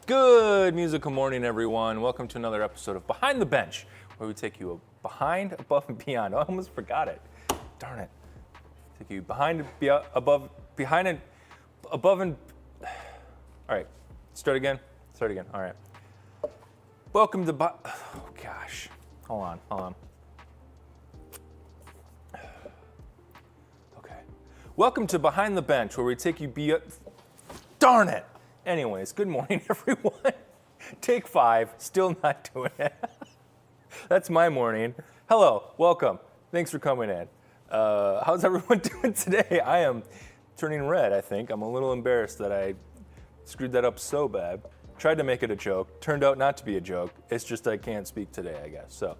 Good musical morning, everyone. Welcome to another episode of Behind the Bench, where we take you behind, above, and beyond. Oh, I almost forgot it. Darn it. Take you behind, above, behind, and above, and... All right. Start again. All right. Welcome to... Oh, gosh. Hold on. Okay. Welcome to Behind the Bench, where we take you Darn it. Anyways, good morning, everyone. Take 5, still not doing it. That's my morning. Hello, welcome. Thanks for coming in. How's everyone doing today? I am turning red, I think. I'm a little embarrassed that I screwed that up so bad. Tried to make it a joke. Turned out not to be a joke. It's just I can't speak today, I guess. So,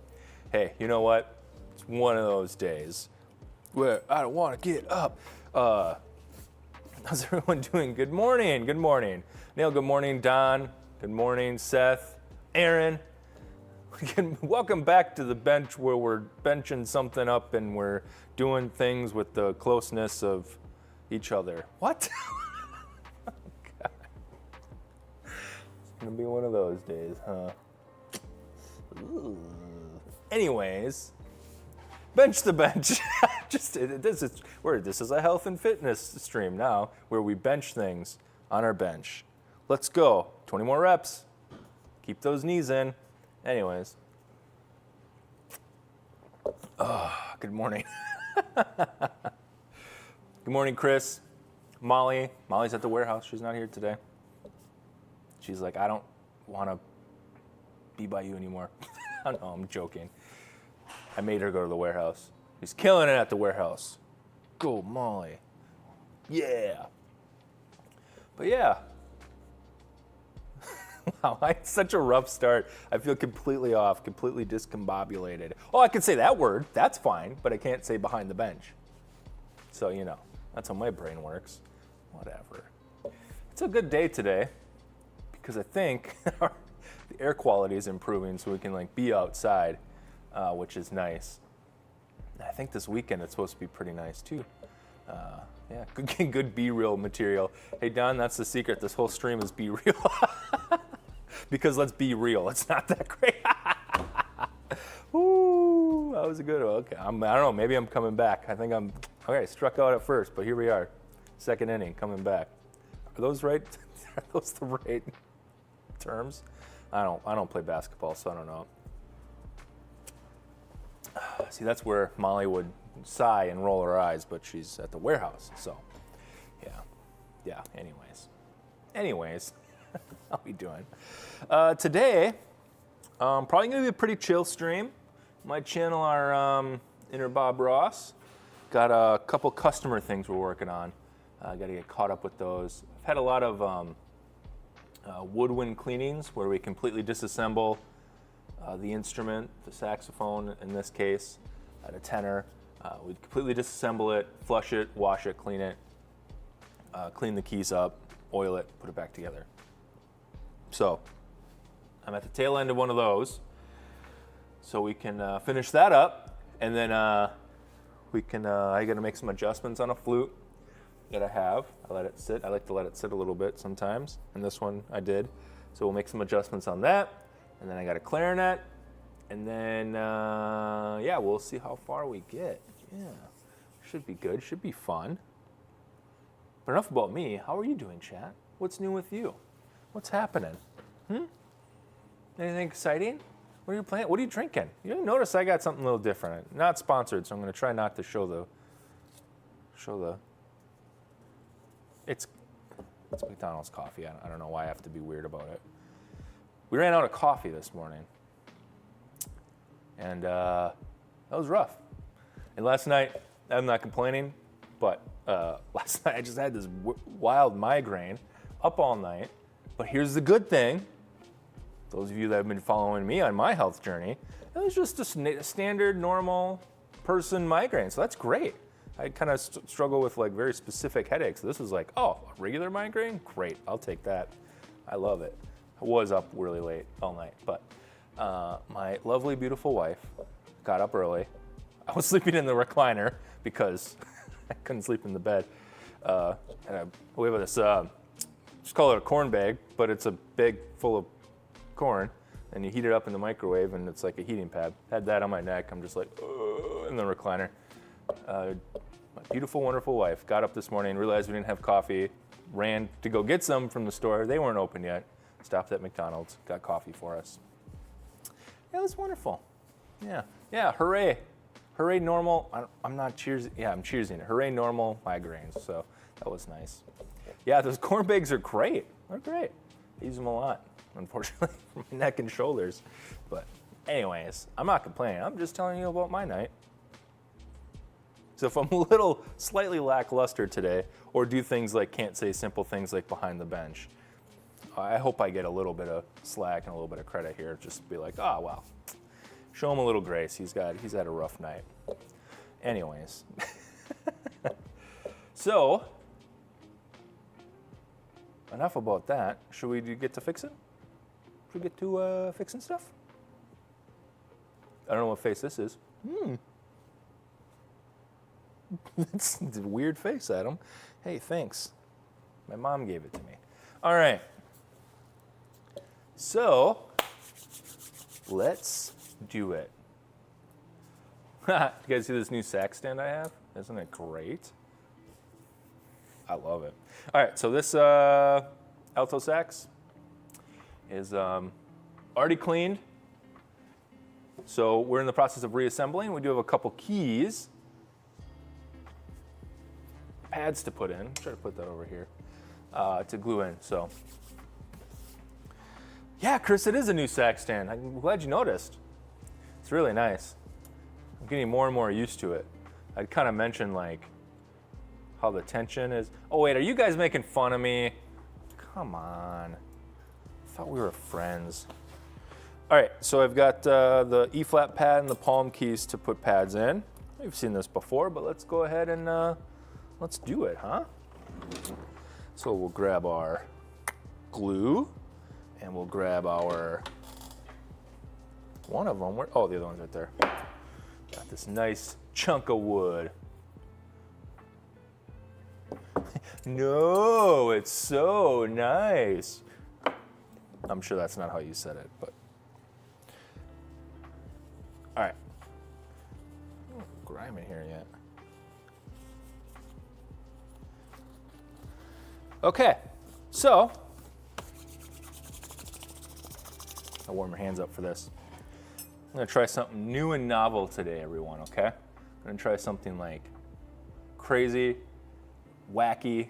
hey, you know what? It's one of those days where I don't want to get up. How's everyone doing? Good morning. Neil, good morning. Don, good morning. Seth, Aaron. Welcome back to the bench where we're benching something up and we're doing things with the closeness of each other. What? Oh, God. It's gonna be one of those days, huh? Ooh. Anyways, bench the bench. This is a health and fitness stream now, where we bench things on our bench. Let's go. 20 more reps. Keep those knees in. Anyways. Good morning. Good morning, Chris. Molly. Molly's at the warehouse. She's not here today. She's like, I don't want to be by you anymore. No, I'm joking. I made her go to the warehouse. She's killing it at the warehouse. Go, Molly. Yeah. But yeah. Wow, it's such a rough start. I feel completely off, completely discombobulated. Oh, I can say that word. That's fine, but I can't say behind the bench. So, you know, that's how my brain works. Whatever. It's a good day today because I think the air quality is improving so we can be outside, which is nice. I think this weekend it's supposed to be pretty nice too. Yeah, good be-real material. Hey Don, that's the secret. This whole stream is be-real. Because let's be real, it's not that great. Ooh, that was a good one. Okay, I don't know, maybe I'm coming back. I think okay, struck out at first, but here we are. Second inning, coming back. Are those right? Are those the right terms? I don't play basketball, so I don't know. See, that's where Molly would sigh and roll her eyes, but she's at the warehouse, so yeah, anyways, how we doing? Today, probably gonna be a pretty chill stream. Might channel our inner Bob Ross. Got a couple customer things we're working on. Gotta get caught up with those. I've had a lot of woodwind cleanings where we completely disassemble the instrument, the saxophone in this case, at a tenor. We completely disassemble it, flush it, wash it, clean it, clean the keys up, oil it, put it back together. So I'm at the tail end of one of those, so we can finish that up, and then I gotta make some adjustments on a flute that I have. I let it sit. I like to let it sit a little bit sometimes, and this one I did. So we'll make some adjustments on that. And then I got a clarinet, and then, we'll see how far we get. Yeah, should be good, should be fun. But enough about me. How are you doing, chat? What's new with you? What's happening? Anything exciting? What are you playing? What are you drinking? You notice I got something a little different. Not sponsored, so I'm going to try not to show the. It's McDonald's coffee. I don't know why I have to be weird about it. We ran out of coffee this morning, and that was rough. And last night, I'm not complaining, but last night I just had this wild migraine, up all night. But here's the good thing. Those of you that have been following me on my health journey, it was just a standard, normal person migraine, so that's great. I kind of struggle with very specific headaches. This is a regular migraine? Great, I'll take that. I love it. I was up really late all night, but my lovely, beautiful wife got up early. I was sleeping in the recliner because I couldn't sleep in the bed. And we have this just call it a corn bag, but it's a bag full of corn, and you heat it up in the microwave, and it's like a heating pad. Had that on my neck. I'm just like, in the recliner. My beautiful, wonderful wife got up this morning, realized we didn't have coffee, ran to go get some from the store. They weren't open yet. Stopped at McDonald's, got coffee for us. It was wonderful. Yeah, hooray. Hooray normal, I'm not cheersing, yeah, I'm cheersing it. Hooray normal migraines, so that was nice. Yeah, those corn bags are great. They're great. I use them a lot, unfortunately, for my neck and shoulders. But anyways, I'm not complaining. I'm just telling you about my night. So if I'm a little slightly lackluster today, or do things like can't say simple things like behind the bench, I hope I get a little bit of slack and a little bit of credit here. Just be like, oh, well, show him a little grace. He's had a rough night. Anyways. So, enough about that. Should we get to fixing? Should we get to fixing stuff? I don't know what face this is. It's a weird face, Adam. Hey, thanks. My mom gave it to me. All right. So, let's do it. You guys see this new sax stand I have? Isn't it great? I love it. All right, so this alto sax is already cleaned. So we're in the process of reassembling. We do have a couple keys, pads to put in. Try to put that over here to glue in. So, yeah, Chris, it is a new sax stand. I'm glad you noticed. It's really nice. I'm getting more and more used to it. I'd kind of mentioned like how the tension is. Oh wait, are you guys making fun of me? Come on. I thought we were friends. All right, so I've got the E-flat pad and the palm keys to put pads in. We've seen this before, but let's go ahead and let's do it, huh? So we'll grab our glue and we'll grab our, one of them, oh, the other one's right there. Got this nice chunk of wood. No, it's so nice. I'm sure that's not how you said it, but. All right. No grime in here yet. Okay, so. I'll warm your hands up for this. I'm gonna try something new and novel today, everyone, okay? I'm gonna try something like crazy, wacky.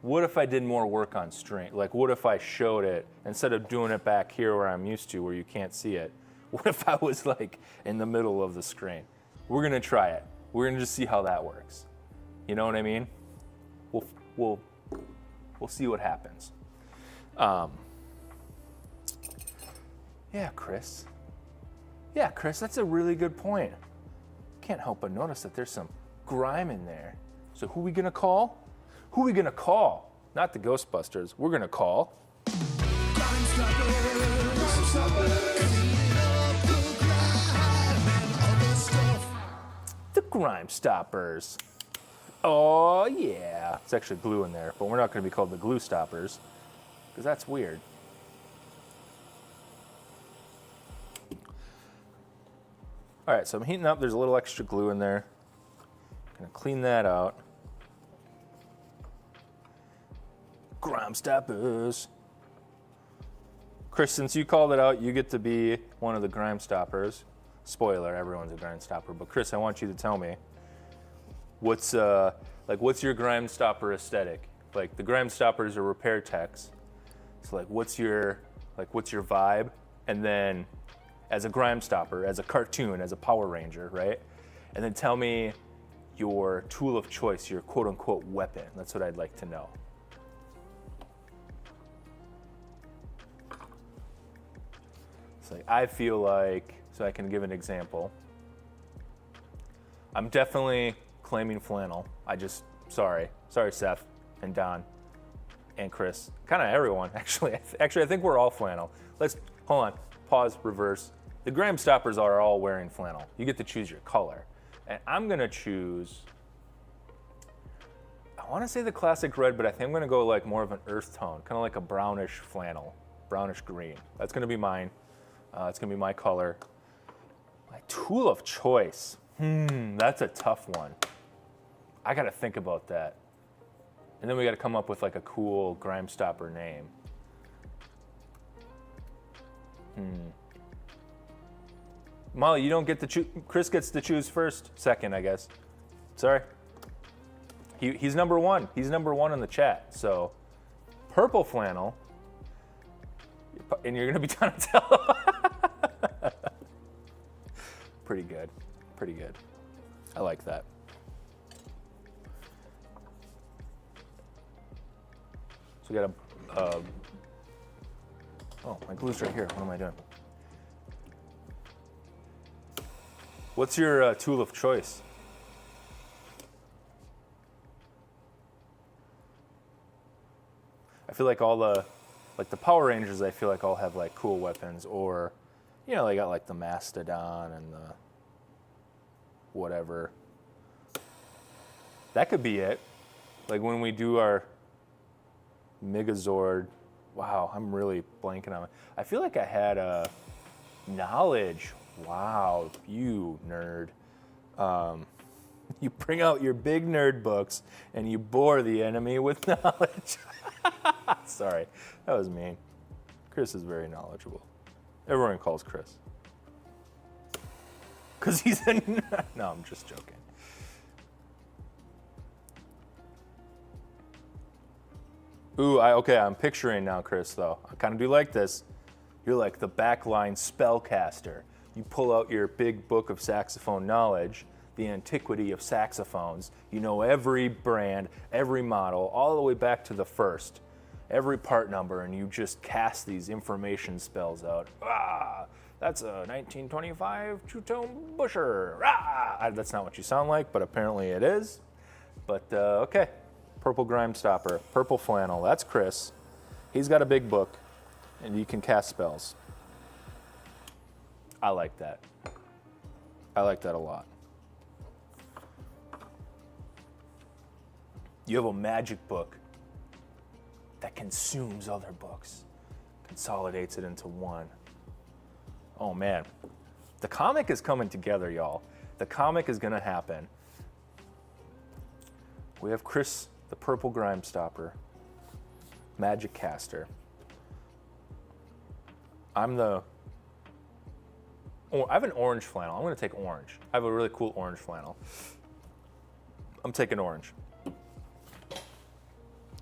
What if I did more work on string? Like, what if I showed it, instead of doing it back here where I'm used to, where you can't see it? What if I was like in the middle of the screen? We're gonna try it. We're gonna just see how that works. You know what I mean? We'll see what happens. Yeah, Chris. Yeah, Chris, that's a really good point. Can't help but notice that there's some grime in there. So who are we gonna call? Who are we gonna call? Not the Ghostbusters. We're gonna call the Grime Stoppers. Oh yeah. It's actually glue in there, but we're not gonna be called the Glue Stoppers, because that's weird. All right, so I'm heating up. There's a little extra glue in there. Gonna clean that out. Grime Stoppers. Chris, since you called it out, you get to be one of the Grime Stoppers. Spoiler, everyone's a Grime Stopper. But Chris, I want you to tell me, what's your Grime Stopper aesthetic? Like, the Grime Stoppers are repair techs. So like, what's your vibe? And then, as a Grime Stopper, as a cartoon, as a Power Ranger, right? And then tell me your tool of choice, your quote-unquote weapon. That's what I'd like to know. It's like, I feel like, so I can give an example. I'm definitely claiming flannel. Sorry Seth and Don and Chris, kind of everyone, actually. Actually, I think we're all flannel. Hold on, pause, reverse. The Grime Stoppers are all wearing flannel. You get to choose your color. And I'm gonna choose, I want to say the classic red, but I think I'm going to go like more of an earth tone, kind of like a brownish flannel, brownish green. That's going to be mine. It's going to be my color. My tool of choice. That's a tough one. I got to think about that. And then we got to come up with like a cool grime stopper name. Molly, you don't get to choose. Chris gets to choose first, second, I guess. Sorry. He's number one. He's number one in the chat. So, purple flannel, and you're gonna be Donatello. Pretty good. Pretty good. I like that. So we got a. Oh, my glue's right here. What am I doing? What's your tool of choice? I feel like all the Power Rangers, I feel like all have like cool weapons, or, you know, they got like the Mastodon and the whatever. That could be it. Like when we do our Megazord. Wow, I'm really blanking on it. I feel like I had a knowledge. Wow, you nerd. You bring out your big nerd books and you bore the enemy with knowledge. Sorry, that was mean. Chris is very knowledgeable. Everyone calls Chris. Because he's a nerd. No, I'm just joking. Ooh, okay, I'm picturing now, Chris, though. I kind of do like this. You're like the backline spellcaster. You pull out your big book of saxophone knowledge, the antiquity of saxophones. You know every brand, every model, all the way back to the first, every part number, and you just cast these information spells out. Ah, that's a 1925 two-tone busher. Ah, that's not what you sound like, but apparently it is. But okay, purple grime stopper, purple flannel. That's Chris. He's got a big book, and you can cast spells. I like that. I like that a lot. You have a magic book that consumes other books, consolidates it into one. Oh man, the comic is coming together, y'all. The comic is gonna happen. We have Chris, the purple grime stopper, magic caster. I have an orange flannel. I'm gonna take orange. I have a really cool orange flannel. I'm taking orange.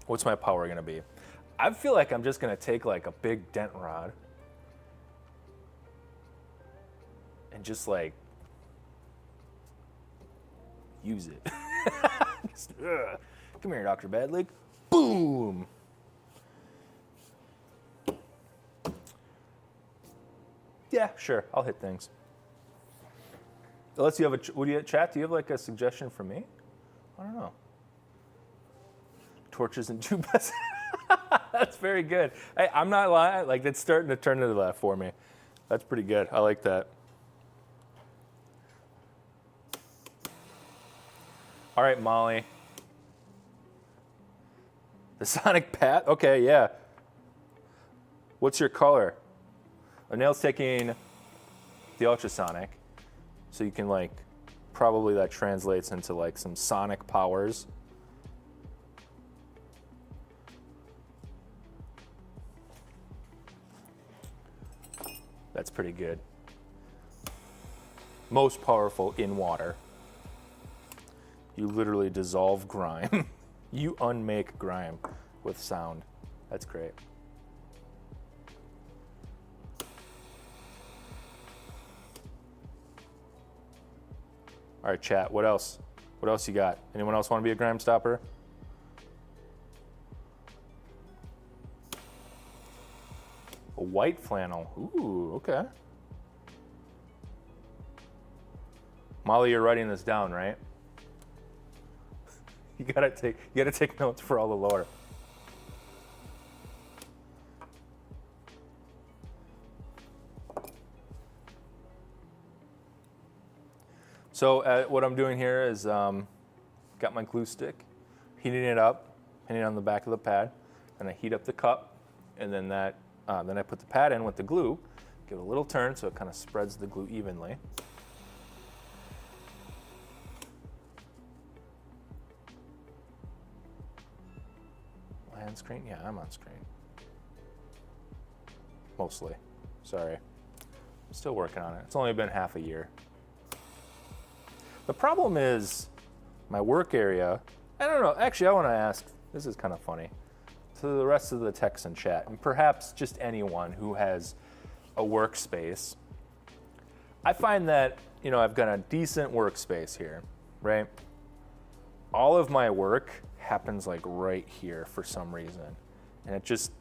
What's my power gonna be? I feel like I'm just gonna take like a big dent rod and just like use it. Just, come here, Dr. Badlig. Boom. Yeah, sure. I'll hit things. Unless you have what do you chat? Do you have like a suggestion for me? I don't know. Torches and tubas. That's very good. Hey, I'm not lying. Like it's starting to turn into that for me. That's pretty good. I like that. All right, Molly. The Sonic Pat? Okay, yeah. What's your color? O'Neill's taking the ultrasonic, so you can like, probably that translates into like some sonic powers. That's pretty good. Most powerful in water. You literally dissolve grime. You unmake grime with sound. That's great. All right, chat, what else? What else you got? Anyone else want to be a grime stopper? A white flannel. Ooh, okay. Molly, you're writing this down, right? You gotta take notes for all the lore. So what I'm doing here is got my glue stick heating it up, hitting it on the back of the pad, and I heat up the cup, and then then I put the pad in with the glue, give it a little turn so it kind of spreads the glue evenly. On screen? Yeah, I'm on screen. Mostly. Sorry. I'm still working on it. It's only been half a year. The problem is my work area. I don't know. Actually, I want to ask, this is kind of funny, to the rest of the techs in chat, and perhaps just anyone who has a workspace. I find that, you know, I've got a decent workspace here, right? All of my work happens like right here for some reason. And it just,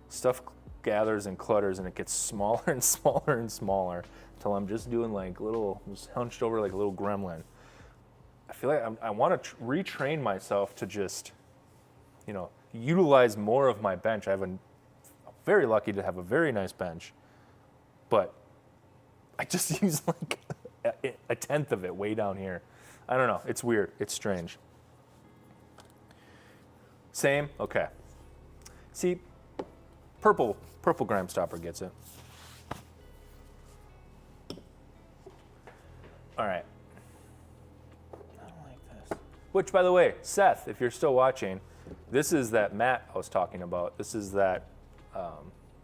stuff gathers and clutters and it gets smaller and smaller and smaller until I'm just doing like little, just hunched over like a little gremlin. I feel like I want to retrain myself to just, you know, utilize more of my bench. I'm very lucky to have a very nice bench, but I just use like a tenth of it way down here. I don't know, it's weird, it's strange. Same? Okay. See, purple grime stopper gets it. All right. I don't like this. Which, by the way, Seth, if you're still watching, this is that mat I was talking about. This is that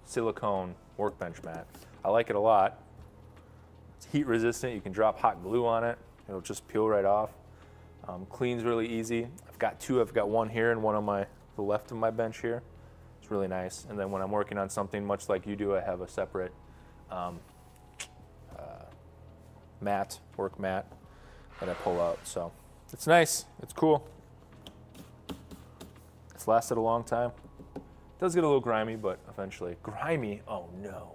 silicone workbench mat. I like it a lot. It's heat resistant. You can drop hot glue on it. It'll just peel right off. Cleans really easy. I've got two. I've got one here and one on the left of my bench here. It's really nice. And then when I'm working on something much like you do, I have a separate work mat that I pull out. So it's nice. It's cool. It's lasted a long time. It does get a little grimy, but eventually. Grimy? Oh no.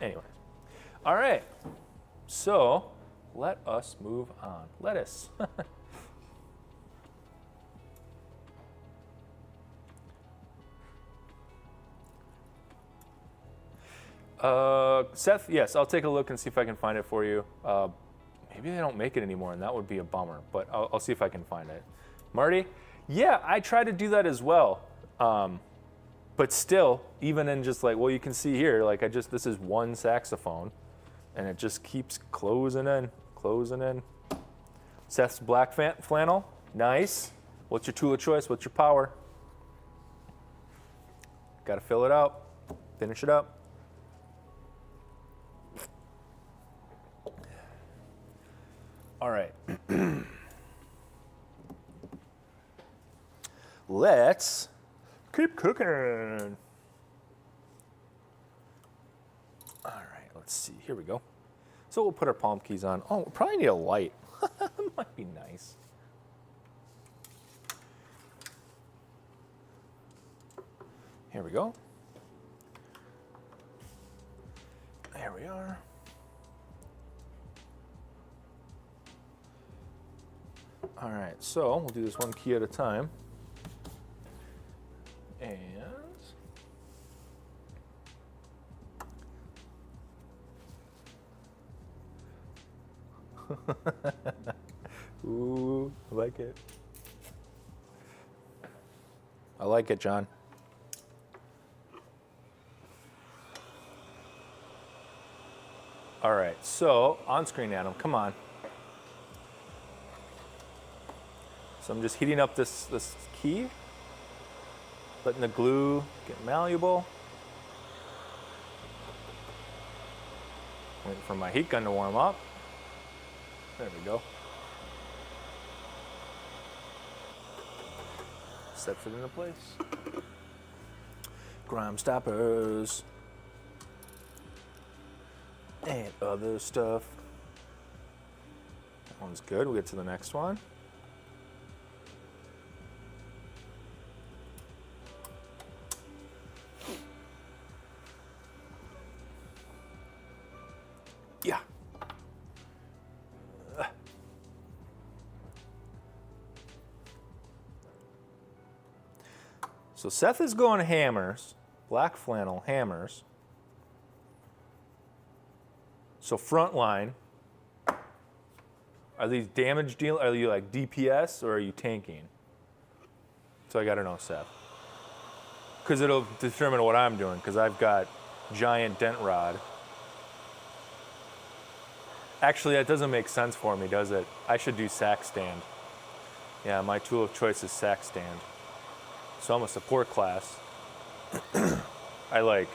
Anyway. All right. So let us move on. Lettuce. Seth, yes, I'll take a look and see if I can find it for you. Maybe they don't make it anymore, and that would be a bummer, but I'll see if I can find it. Marty? Yeah, I try to do that as well. But still, even in just like, well, you can see here, like this is one saxophone, and it just keeps closing in. Seth's black flannel, nice. What's your tool of choice? What's your power? Got to fill it out, finish it up. All right. Let's keep cooking. All right, let's see. Here we go. So we'll put our palm keys on. Oh, we'll probably need a light. Might be nice. Here we go. There we are. All right, so we'll do this one key at a time. And ooh, I like it. I like it, John. All right, so on screen, Adam, come on. So I'm just heating up this key, letting the glue get malleable. Waiting for my heat gun to warm up. There we go. Sets it into place. Grime stoppers. And other stuff. That one's good. We'll get to the next one. Yeah. So Seth is going hammers, black flannel hammers. So front line, Are these damage deal? Are you like DPS or are you tanking? So I gotta know, Seth. Because it'll determine what I'm doing, because I've got giant dent rod. Actually, that doesn't make sense for me, does it? I should do sack stand. Yeah, my tool of choice is sack stand. So I'm a support class. I like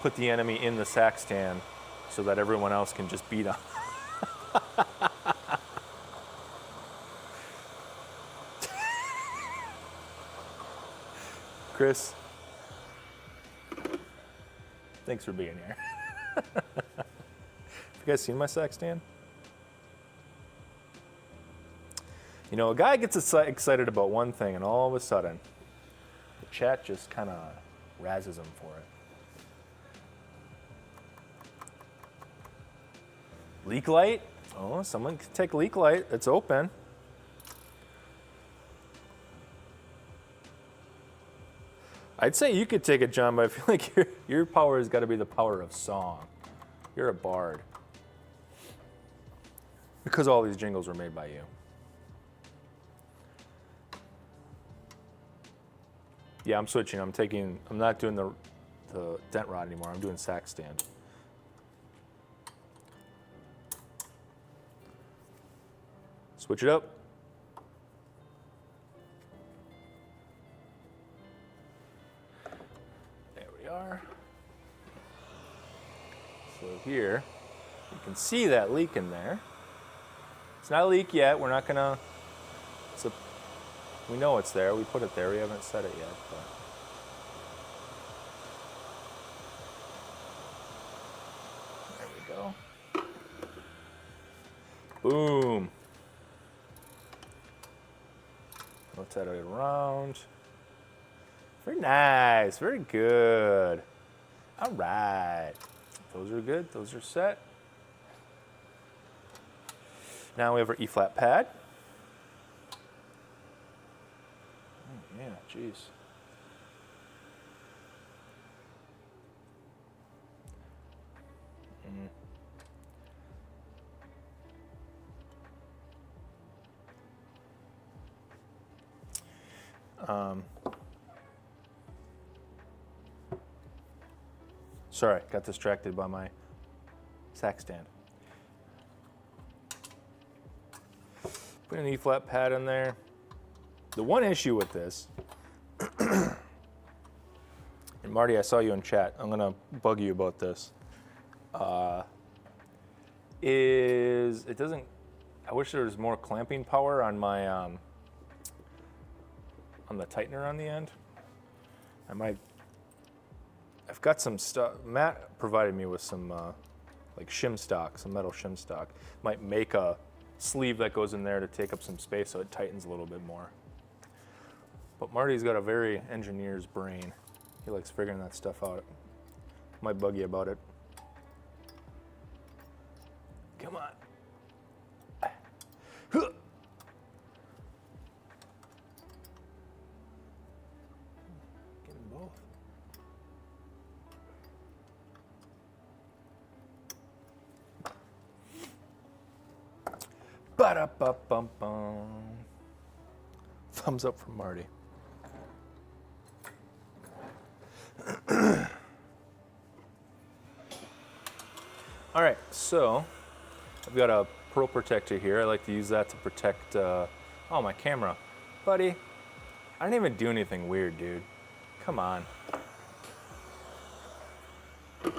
put the enemy in the sack stand so that everyone else can just beat them. Chris, thanks for being here. Have you guys seen my sack stand? You know, a guy gets excited about one thing, and all of a sudden, the chat just kind of razzes him for it. Leak light? Oh, someone can take leak light. It's open. I'd say you could take it, John, but I feel like your power has got to be the power of song. You're a bard. Because all these jingles were made by you. Yeah, I'm switching. I'm not doing the dent rod anymore. I'm doing sack stand. Switch it up. There we are. So here, you can see that leak in there. It's not a leak yet. We're not gonna. We know it's there. We put it there. We haven't set it yet. But there we go. Boom. Rotate it around. Very nice. Very good. All right. Those are good. Those are set. Now we have our E-flat pad. Oh, yeah, jeez. Sorry, got distracted by my sack stand. Put an E-flat pad in there. The one issue with this, and Marty, I saw you in chat. I'm gonna bug you about this. Is it doesn't? I wish there was more clamping power on my on the tightener on the end. I've got some stuff. Matt provided me with some like shim stock, some metal shim stock. Might make a sleeve that goes in there to take up some space so it tightens a little bit more. But Marty's got a very engineer's brain. He likes figuring that stuff out. Might bug you about it. Come on. Get them both. Ba-da-ba-bum-bum. Thumbs up from Marty. All right, so I've got a pearl protector here. I like to use that to protect, oh, my camera. Buddy, I didn't even do anything weird, dude. Come on. I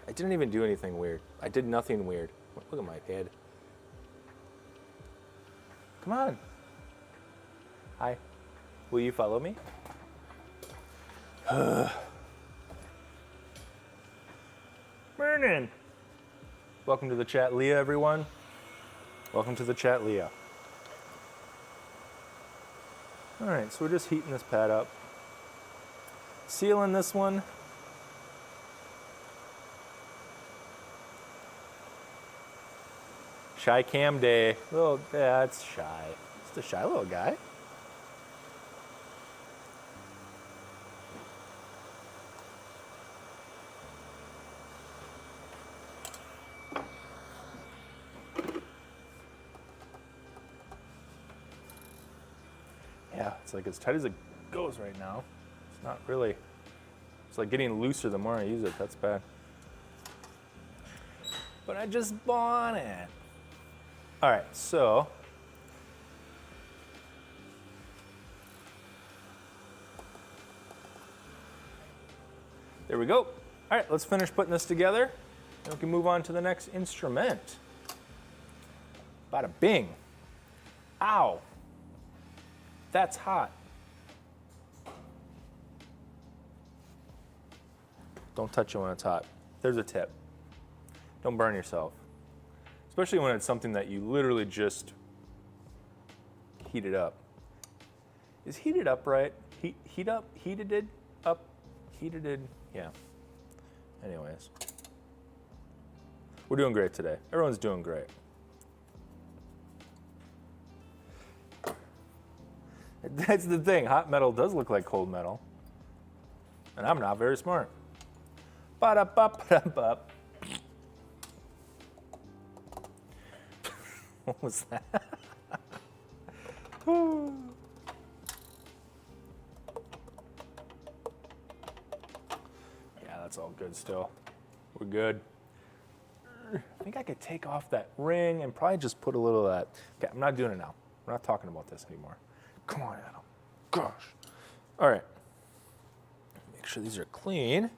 didn't even do anything weird. I did nothing weird. Look at my head. Come on. Hi. Will you follow me? Morning. Welcome to the chat, Leah, everyone. Welcome to the chat, Leah. All right, so we're just heating this pad up. Sealing this one. Shy cam day. Little, yeah, it's shy. Just a shy little guy. Yeah, it's like as tight as it goes right now. It's not really, it's like getting looser the more I use it. That's bad. But I just bought it. All right, so there we go. All right, let's finish putting this together, and we can move on to the next instrument. Bada bing. Ow. That's hot. Don't touch it when it's hot. There's a tip. Don't burn yourself. Especially when it's something that you literally just heated up. Is heated up right? Heat up? Heated it up? Heated it? Yeah. Anyways. We're doing great today. Everyone's doing great. That's the thing. Hot metal does look like cold metal. And I'm not very smart. Ba-da-ba-ba-da-ba. What was that? Yeah, that's all good still. We're good. I think I could take off that ring and probably just put a little of that. Okay, I'm not doing it now. We're not talking about this anymore. Come on, Adam. Gosh. All right. Make sure these are clean.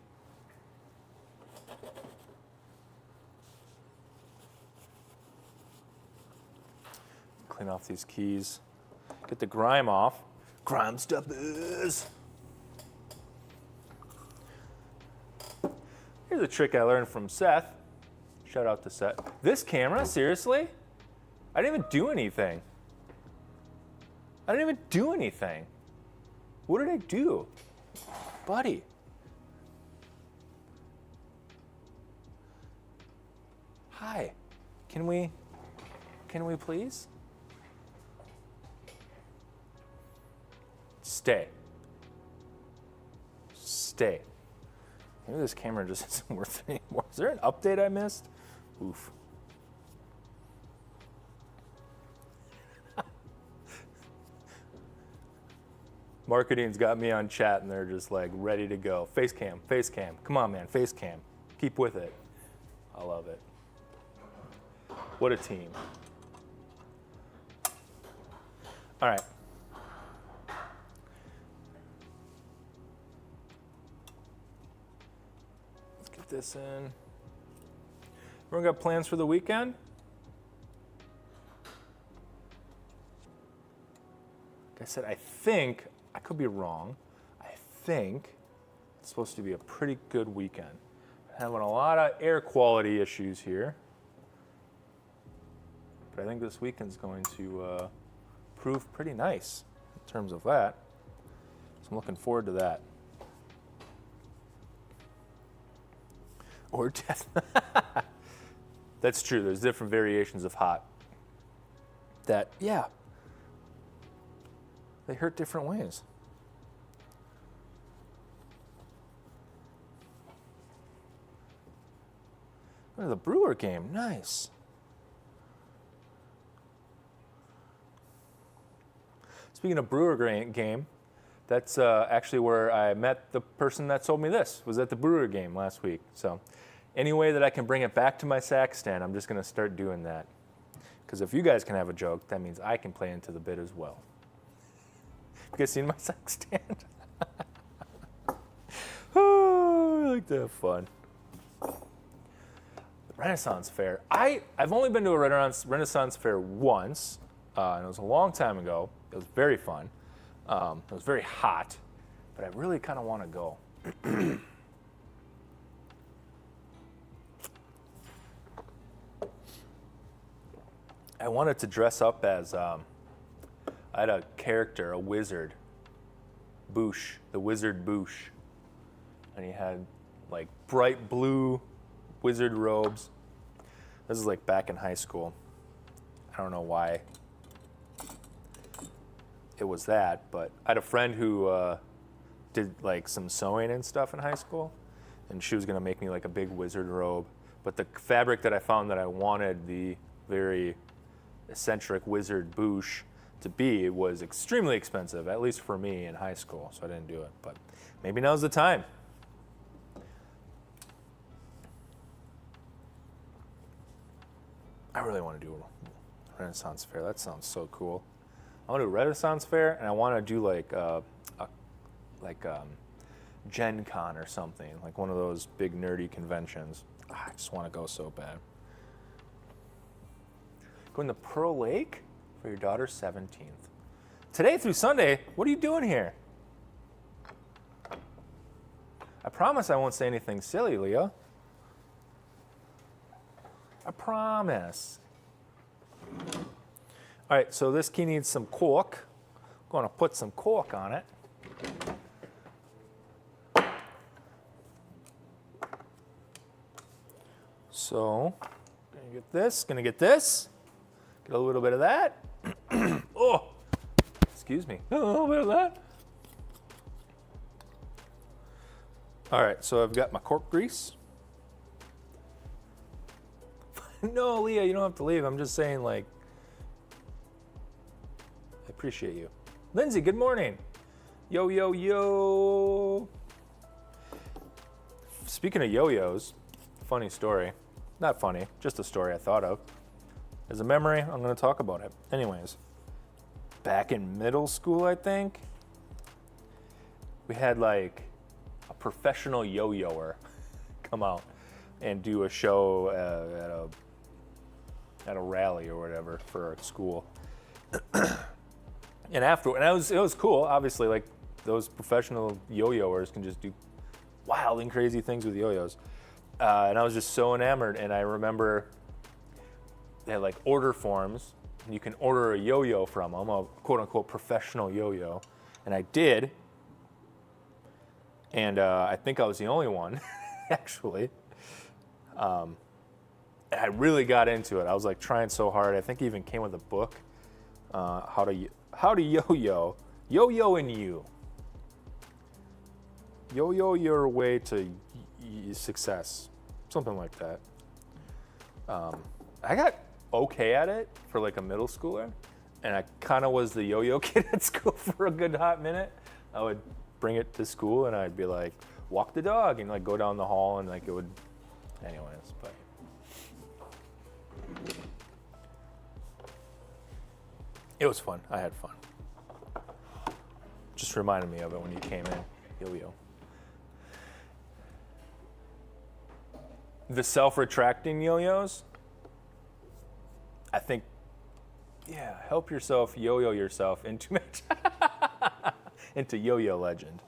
Clean off these keys. Get the grime off. Grime stuffers. Here's a trick I learned from Seth. Shout out to Seth. This camera, seriously? I didn't even do anything. I didn't even do anything. What did I do? Buddy. Hi. Can we please? Stay. Stay. Maybe this camera just isn't worth it anymore. Is there an update I missed? Oof. Marketing's got me on chat and they're just like ready to go. Face cam, face cam. Come on, man, face cam. Keep with it. I love it. What a team. All right. Let's get this in. Everyone got plans for the weekend? Like I said, I think, I could be wrong, I think it's supposed to be a pretty good weekend. Having a lot of air quality issues here. But I think this weekend's going to prove pretty nice in terms of that. So I'm looking forward to that. Or death. That's true, there's different variations of hot. That, yeah. They hurt different ways. Oh, the Brewer game, nice. Speaking of Brewer game, that's actually where I met the person that sold me this, was at the Brewer game last week. So any way that I can bring it back to my sax stand, I'm just gonna start doing that. Because if you guys can have a joke, that means I can play into the bit as well. You guys seen my sax stand? Oh, I like to have fun. The Renaissance Fair. I've only been to a Renaissance Fair once, and it was a long time ago. It was very fun. It was very hot, but I really kind of want to go. I wanted to dress up as, I had a character, a wizard, Boosh, the wizard Boosh. And he had like bright blue wizard robes. This is like back in high school. I don't know why it was that, but I had a friend who did like some sewing and stuff in high school, and she was gonna make me like a big wizard robe. But the fabric that I found that I wanted, the very eccentric wizard Boosh, to be was extremely expensive, at least for me in high school, so I didn't do it. But maybe now's the time. I really want to do a Renaissance fair. That sounds so cool. I want to do a Renaissance fair, and I want to do like Gen Con or something, like one of those big nerdy conventions. I just want to go so bad. Going to Pearl Lake for your daughter's 17th. Today through Sunday, what are you doing here? I promise I won't say anything silly, Leah. I promise. All right, so this key needs some cork. I'm going to put some cork on it. So, gonna get this, get a little bit of that. Oh, excuse me, a little bit of that. All right, so I've got my cork grease. No, Leah, you don't have to leave. I'm just saying, like, I appreciate you. Lindsay, good morning. Yo, yo, yo. Speaking of yo-yos, funny story. Not funny, just a story I thought of. As a memory, I'm going to talk about it. Anyways, back in middle school, I think, we had like a professional yo-yoer come out and do a show at a rally or whatever for our school. And it was cool. Obviously, like those professional yo-yoers can just do wild and crazy things with yo-yos. And I was just so enamored. And I remember they had like order forms. And you can order a yo-yo from them, a quote unquote professional yo-yo. And I did. And I think I was the only one, actually. And I really got into it. I was like trying so hard. I think it even came with a book, how to yo-yo, yo-yo and you. Yo-yo your way to success, something like that. I got okay at it for like a middle schooler, and I kind of was the yo-yo kid at school for a good hot minute. I would bring it to school, and I'd be like, walk the dog, and like go down the hall, and like it would, anyways, but. It was fun. I had fun. Just reminded me of it when you came in, yo-yo. The self-retracting yo-yos, I think, yeah, help yourself yo-yo yourself into into yo-yo legend.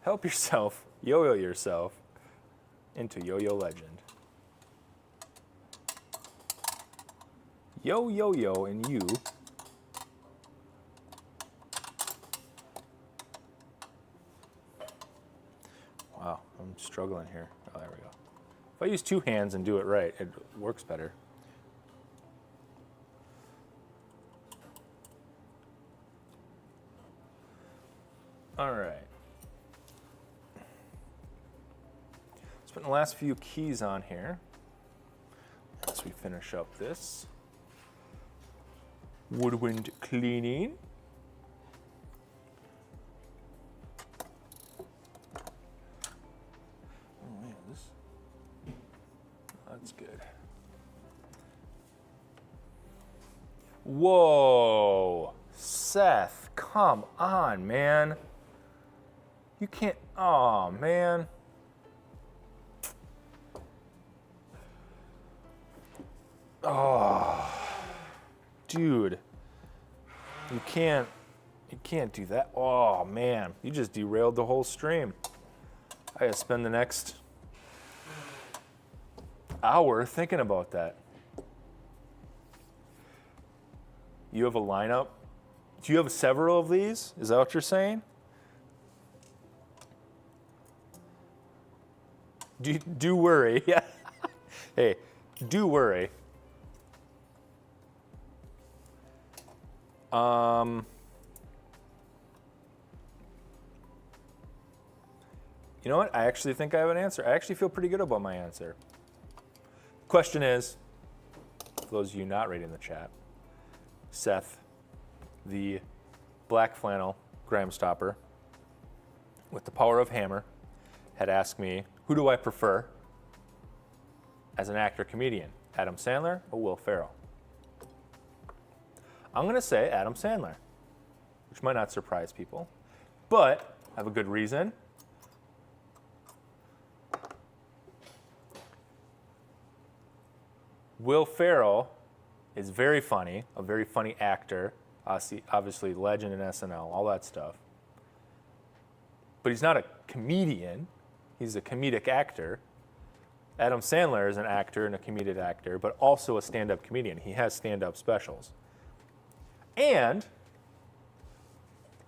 Help yourself yo-yo yourself into yo-yo legend. Yo-yo-yo and you. Wow, I'm struggling here. Oh, there we go. If I use two hands and do it right, it works better. All right. Let's put the last few keys on here as we finish up this woodwind cleaning. Oh man, that's good. Whoa, Seth, come on, man. You can't, oh man. Oh, dude, you can't do that. Oh man, you just derailed the whole stream. I gotta spend the next hour thinking about that. You have a lineup? Do you have several of these? Is that what you're saying? Do worry. Yeah. Hey, do worry. You know what? I actually think I have an answer. I actually feel pretty good about my answer. Question is, for those of you not reading the chat, Seth, the black flannel Graham Stopper, with the power of hammer, had asked me, who do I prefer as an actor-comedian, Adam Sandler or Will Ferrell? I'm going to say Adam Sandler, which might not surprise people, but I have a good reason. Will Ferrell is very funny, a very funny actor, obviously legend in SNL, all that stuff. But he's not a comedian, he's a comedic actor. Adam Sandler is an actor and a comedic actor, but also a stand-up comedian. He has stand-up specials. And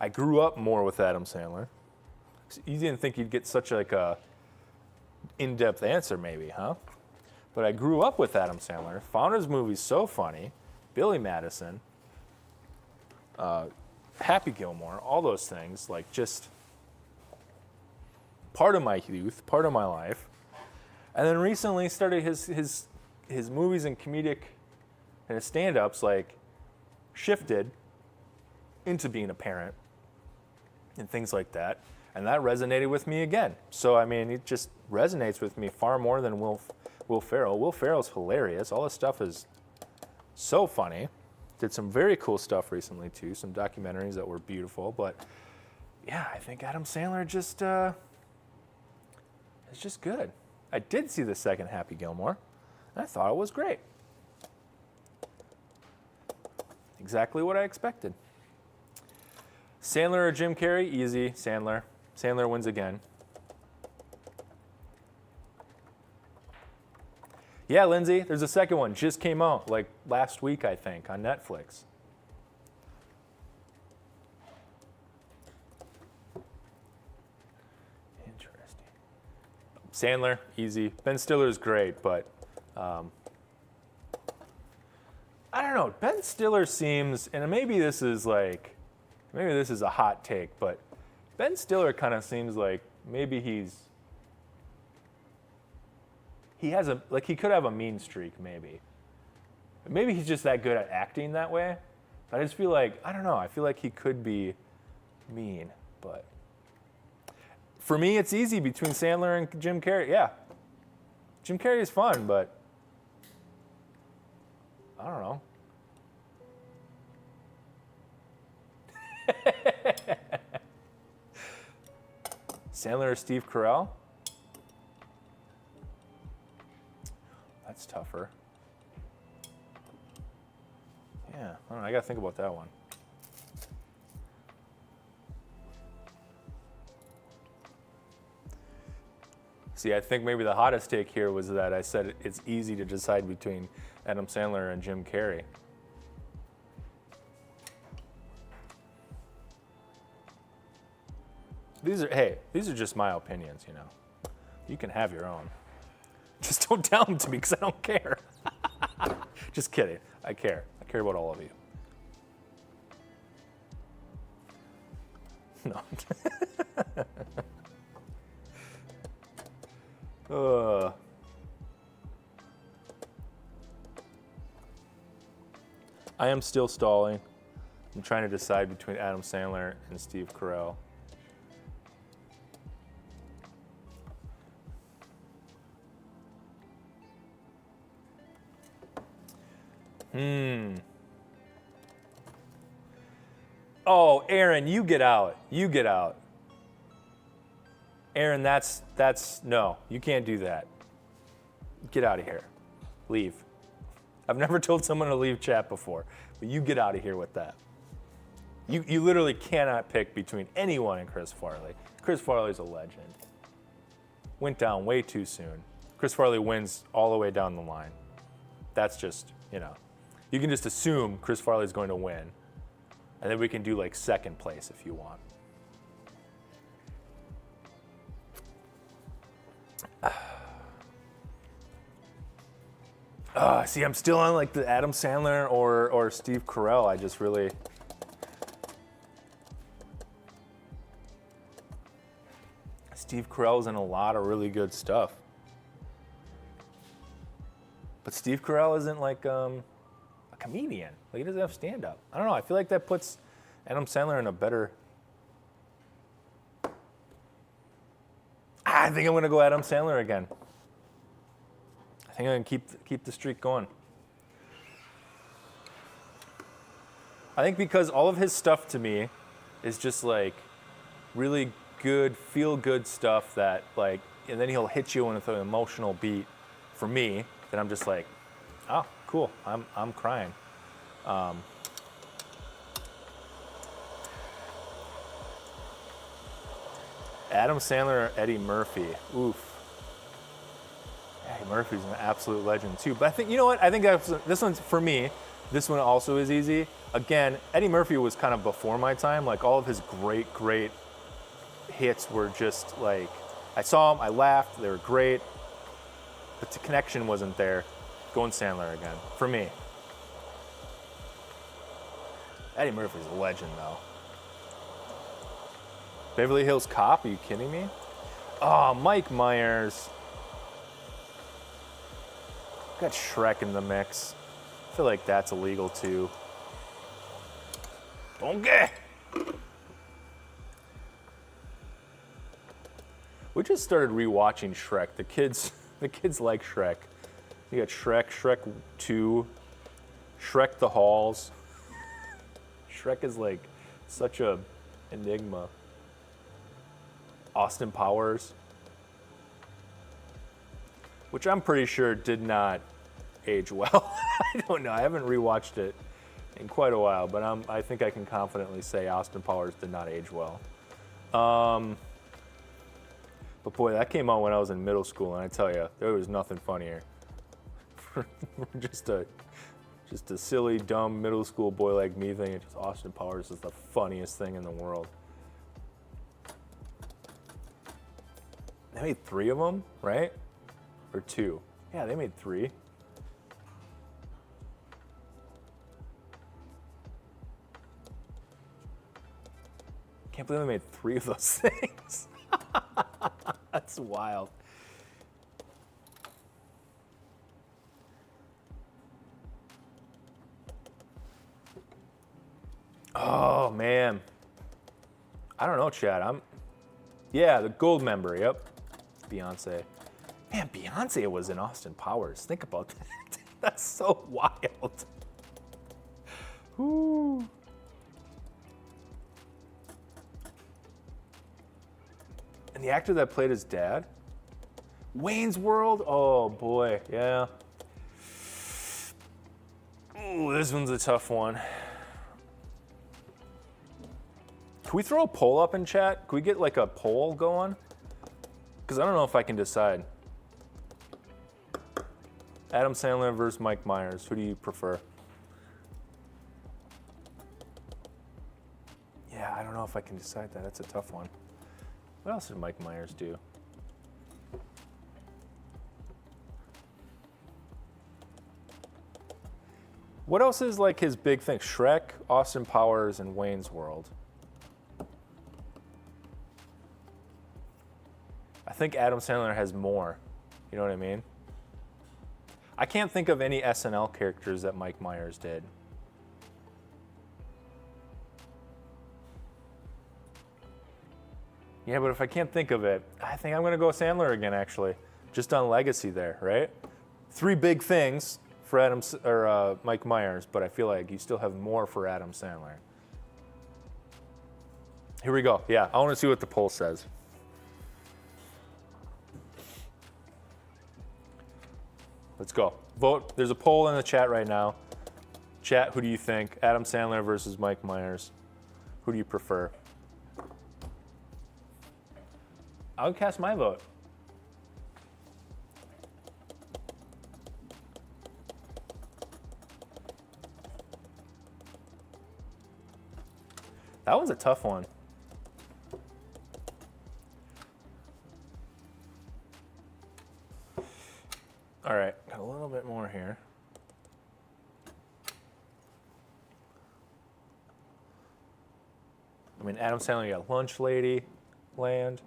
I grew up more with Adam Sandler. You didn't think you'd get such like a in-depth answer maybe, huh? But I grew up with Adam Sandler, found his movies so funny, Billy Madison, Happy Gilmore, all those things, like just part of my youth, part of my life. And then recently started his movies and comedic and his stand-ups like shifted into being a parent and things like that. And that resonated with me again. So, I mean, it just resonates with me far more than Will Ferrell. Will Ferrell's hilarious. All his stuff is so funny. Did some very cool stuff recently, too. Some documentaries that were beautiful. But, yeah, I think Adam Sandler just is just good. I did see the second Happy Gilmore, and I thought it was great. Exactly what I expected. Sandler or Jim Carrey? Easy, Sandler. Sandler wins again. Yeah, Lindsay, there's a second one. Just came out like last week, I think, on Netflix. Interesting. Sandler, easy. Ben Stiller is great, but I don't know. Ben Stiller seems, and maybe this is a hot take, but Ben Stiller kind of seems like maybe he could have a mean streak, maybe. Maybe he's just that good at acting that way. I just feel like, I don't know, I feel like he could be mean, but for me, it's easy between Sandler and Jim Carrey. Yeah. Jim Carrey is fun, but I don't know. Sandler or Steve Carell? That's tougher. Yeah, I don't know. I gotta think about that one. See, I think maybe the hottest take here was that I said it's easy to decide between Adam Sandler and Jim Carrey. These are just my opinions, you know. You can have your own. Just don't tell them to me because I don't care. Just kidding. I care. I care about all of you. No. I am still stalling. I'm trying to decide between Adam Sandler and Steve Carell. Oh, Aaron, you get out. You get out. Aaron, that's no, you can't do that. Get out of here. Leave. I've never told someone to leave chat before, but you get out of here with that. You literally cannot pick between anyone and Chris Farley. Chris Farley's a legend. Went down way too soon. Chris Farley wins all the way down the line. That's just, you know, you can just assume Chris Farley's going to win. And then we can do like second place if you want. See, I'm still on like the Adam Sandler or Steve Carell. I just really... Steve Carell's in a lot of really good stuff. But Steve Carell isn't like a comedian. Like, he doesn't have stand-up. I don't know. I feel like that puts Adam Sandler in a better... I think I'm going to go Adam Sandler again. I think I'm going to keep the streak going. I think because all of his stuff to me is just like really good, feel-good stuff that like, and then he'll hit you with an emotional beat. For me, then I'm just like, oh, cool. I'm crying. Adam Sandler or Eddie Murphy? Oof. Eddie Murphy's an absolute legend too. But I think, you know what? I think this one's, for me, this one also is easy. Again, Eddie Murphy was kind of before my time. Like, all of his great hits were just like, I saw them, I laughed, they were great, but the connection wasn't there. Going Sandler again, for me. Eddie Murphy's a legend, though. Beverly Hills Cop, are you kidding me? Oh, Mike Myers. Got Shrek in the mix. I feel like that's illegal, too. Okay. We just started rewatching Shrek. The kids like Shrek. You got Shrek, Shrek 2, Shrek the Halls. Shrek is like such a enigma. Austin Powers, which I'm pretty sure did not age well. I don't know. I haven't rewatched it in quite a while, but I think I can confidently say Austin Powers did not age well. But boy, that came out when I was in middle school, and I tell you, there was nothing funnier. just a silly, dumb middle school boy like me thinking just Austin Powers is the funniest thing in the world. They made 3 of them, right? Or 2? Yeah, they made 3. Can't believe they made 3 of those things. That's wild. Oh, man. I don't know, Chad. Yeah, the gold member, yep. Beyonce. Man, Beyonce was in Austin Powers. Think about that. That's so wild. Woo. And the actor that played his dad? Wayne's World? Oh, boy, yeah. Ooh, this one's a tough one. Can we throw a poll up in chat? Can we get like a poll going? Because I don't know if I can decide. Adam Sandler versus Mike Myers. Who do you prefer? Yeah, I don't know if I can decide that. That's a tough one. What else did Mike Myers do? What else is like his big thing? Shrek, Austin Powers, and Wayne's World. I think Adam Sandler has more. You know what I mean? I can't think of any SNL characters that Mike Myers did. Yeah, but if I can't think of it, I think I'm going to go Sandler again, actually. Just on legacy there, right? 3 big things for Mike Myers, but I feel like you still have more for Adam Sandler. Here we go. Yeah, I want to see what the poll says. Let's go. Vote. There's a poll in the chat right now. Chat, who do you think? Adam Sandler versus Mike Myers. Who do you prefer? I would cast my vote. That was a tough one. All right, got a little bit more here. I mean, Adam Sandler, you got Lunch Lady, Land.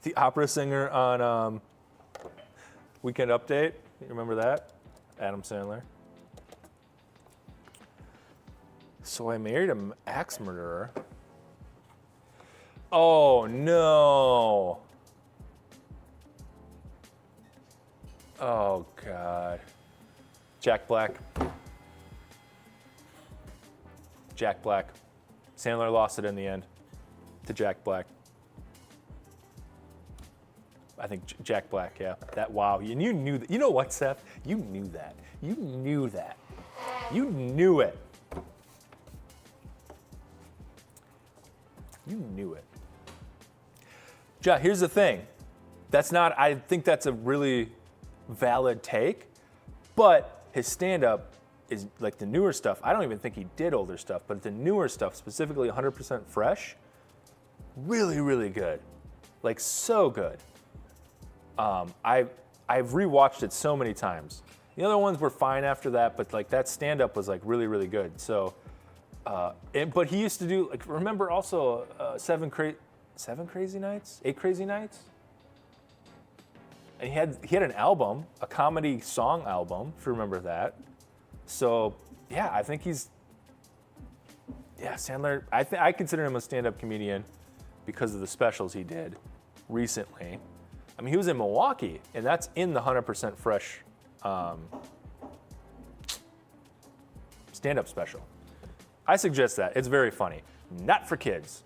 The opera singer on Weekend Update. You remember that? Adam Sandler. So I married an axe murderer. Oh no. Oh God. Jack Black. Jack Black. Sandler lost it in the end to Jack Black. I think Jack Black, yeah. That, wow. And you knew that. You know what, Seth? You knew that. You knew that. You knew it. You knew it. Ja, here's the thing. That's not, I think that's a really valid take, but his stand-up is like the newer stuff. I don't even think he did older stuff, but the newer stuff, specifically 100% fresh, really, really good. Like so good. I've rewatched it so many times. The other ones were fine after that, but like that stand-up was like really, really good. So, but he used to do, like, remember also 8 Crazy Nights? And he had an album, a comedy song album, if you remember that. So yeah, I think Sandler, I consider him a stand-up comedian because of the specials he did recently. I mean, he was in Milwaukee, and that's in the 100% fresh stand-up special. I suggest that. It's very funny. Not for kids.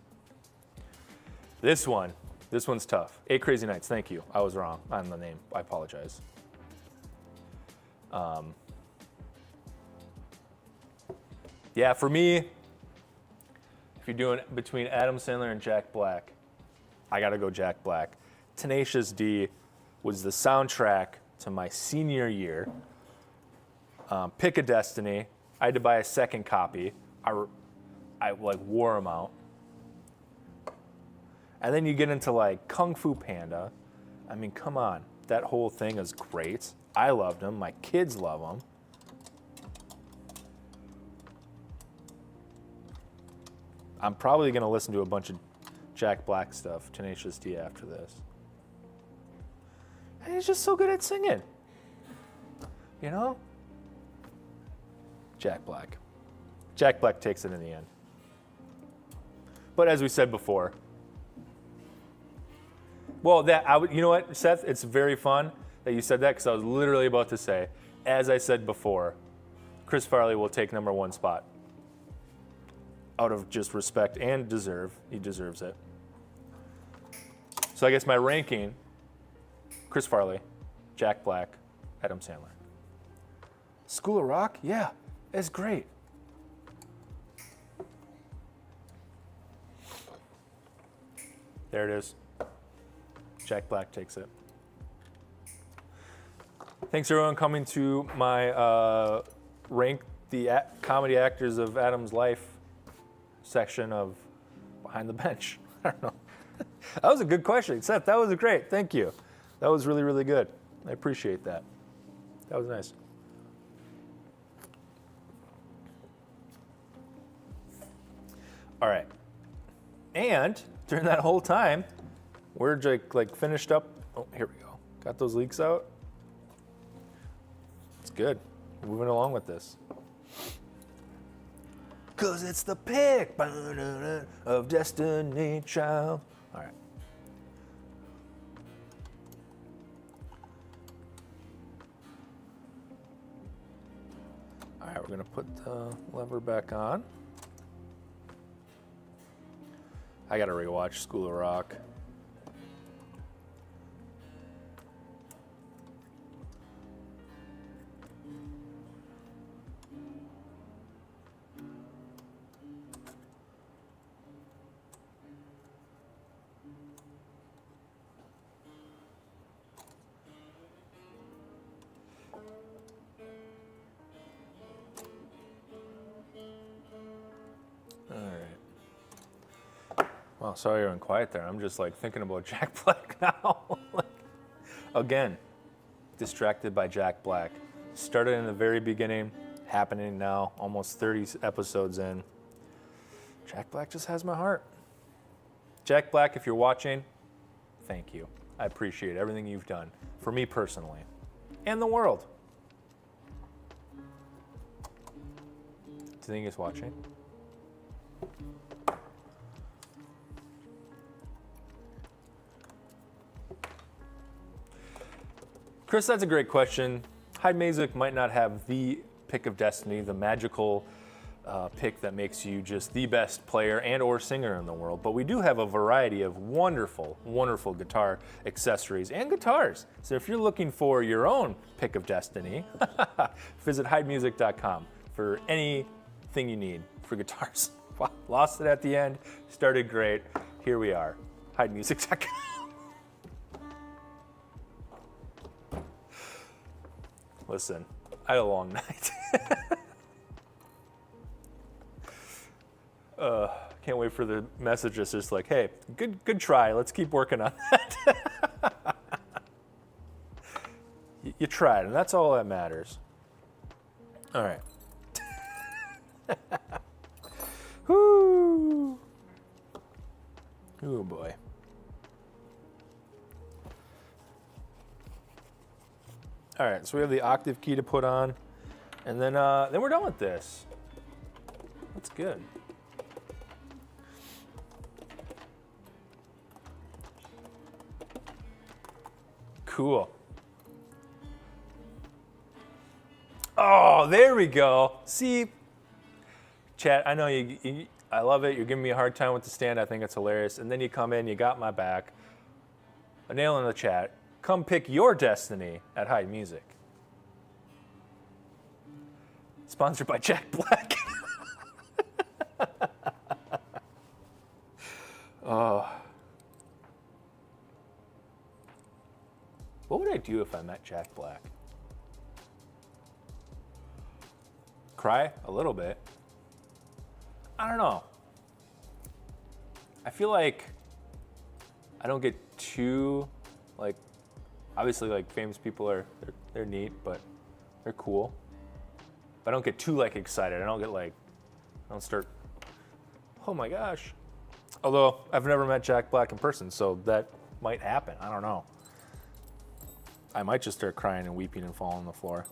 This one's tough. 8 Crazy Nights, thank you. I was wrong on the name. I apologize. Yeah, for me, if you're doing between Adam Sandler and Jack Black, I gotta go Jack Black. Tenacious D was the soundtrack to my senior year. Pick a Destiny. I had to buy a second copy. I like wore them out. And then you get into like Kung Fu Panda. I mean, come on. That whole thing is great. I loved them. My kids love them. I'm probably going to listen to a bunch of Jack Black stuff, Tenacious D, after this. And he's just so good at singing. You know? Jack Black. Jack Black takes it in the end. But as we said before, well, you know what, Seth? It's very fun that you said that because I was literally about to say, as I said before, Chris Farley will take number one spot. Out of just respect and deserve. He deserves it. So I guess my ranking, Chris Farley, Jack Black, Adam Sandler. School of Rock? Yeah, it's great. There it is. Jack Black takes it. Thanks everyone coming to my rank the comedy actors of Adam's life section of Behind the Bench. I don't know. That was a good question, Seth. That was great. Thank you. That was really, really good. I appreciate that. That was nice. All right. And during that whole time, we're like finished up. Oh, here we go. Got those leaks out. It's good. We're moving along with this. Cause it's the pick of Destiny Child. All right. All right, we're gonna put the lever back on. I gotta rewatch School of Rock. Wow, sorry you're quiet there. I'm just like thinking about Jack Black now. Again, distracted by Jack Black. Started in the very beginning, happening now, almost 30 episodes in. Jack Black just has my heart. Jack Black, if you're watching, thank you. I appreciate everything you've done for me personally. and the world. Do you think he's watching? Chris, that's a great question. Heid Music might not have the pick of destiny, the magical pick that makes you just the best player and or singer in the world, but we do have a variety of wonderful, wonderful guitar accessories and guitars. So if you're looking for your own pick of destiny, visit heidmusic.com for anything you need for guitars. Wow, lost it at the end, started great. Here we are, heidmusic.com. Listen, I had a long night. Can't wait for the message that's just like, hey, good try. Let's keep working on that. You tried, and that's all that matters. All right. Whoo. Oh boy. All right, so we have the octave key to put on, and then we're done with this. That's good. Cool. Oh, there we go. See, chat, I know I love it. You're giving me a hard time with the stand. I think it's hilarious. And then you come in, you got my back. A nail in the chat. Come pick your destiny at Heid Music. Sponsored by Jack Black. Oh. What would I do if I met Jack Black? Cry a little bit. I don't know. I feel like I don't get too, like, obviously, like, famous people they're neat, but they're cool. But I don't get too, like, excited. I don't start, oh my gosh. Although I've never met Jack Black in person, so that might happen. I don't know. I might just start crying and weeping and fall on the floor.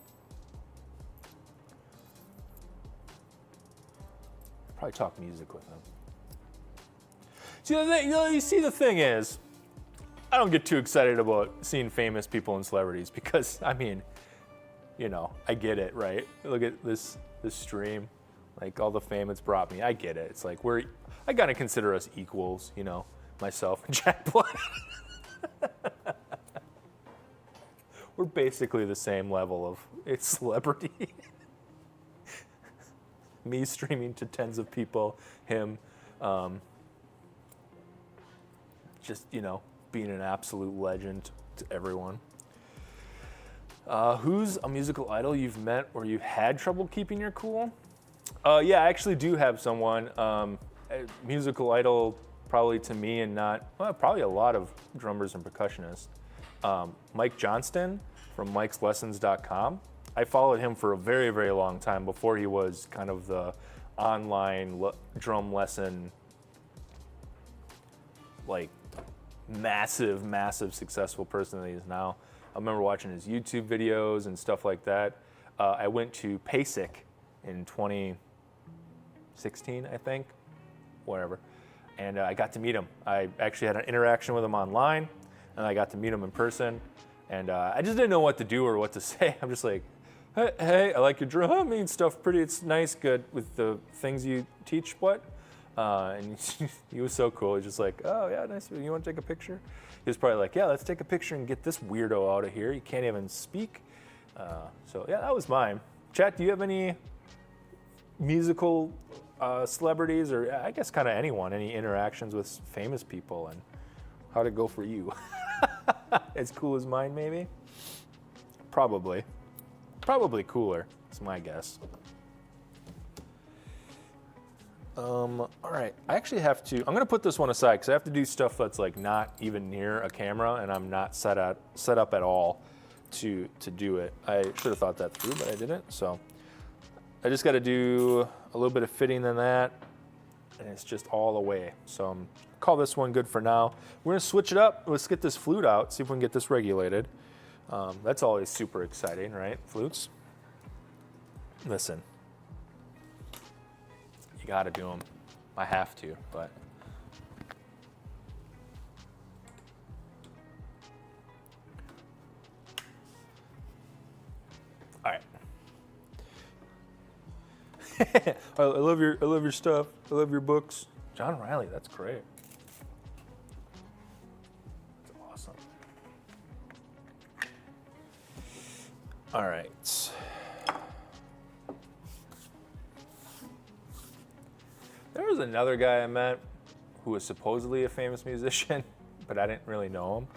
Probably talk music with him. See, the thing is, I don't get too excited about seeing famous people and celebrities because, I mean, you know, I get it, right? Look at this stream, like all the fame it's brought me. I get it. It's like I gotta consider us equals, you know, myself and Jack Black. We're basically the same level of celebrity. Me streaming to tens of people, him just, you know, being an absolute legend to everyone. Who's a musical idol you've met or you've had trouble keeping your cool? Yeah, I actually do have someone. A musical idol probably to me and probably a lot of drummers and percussionists. Mike Johnston from Mike'sLessons.com. I followed him for a very, very long time before he was kind of the online drum lesson, like massive, massive successful person that he is now. I remember watching his YouTube videos and stuff like that. I went to PASIC in 2016, I think, whatever. And I got to meet him. I actually had an interaction with him online, and I got to meet him in person. And I just didn't know what to do or what to say. I'm just like, hey, I like your drumming stuff, pretty, it's nice, good with the things you teach, what? And he was so cool. He's just like, oh yeah, nice, you want to take a picture? He was probably like, yeah, let's take a picture and get this weirdo out of here. He can't even speak. So yeah, that was mine. Chat, do you have any musical celebrities, or I guess kind of anyone, any interactions with famous people, and how'd it go for you? As cool as mine, maybe? Probably cooler, is my guess. All right, I actually have to, I'm gonna put this one aside because I have to do stuff that's like not even near a camera and I'm not set up at all to do it. I should have thought that through, but I didn't. So I just gotta do a little bit of fitting in that and it's just all the way. So call this one good for now. We're gonna switch it up. Let's get this flute out, see if we can get this regulated. That's always super exciting, right? Flutes. Listen, you got to do them. I have to, but. All right. I love your stuff. I love your books. John Riley, that's great. That's awesome. All right. There was another guy I met who was supposedly a famous musician, but I didn't really know him.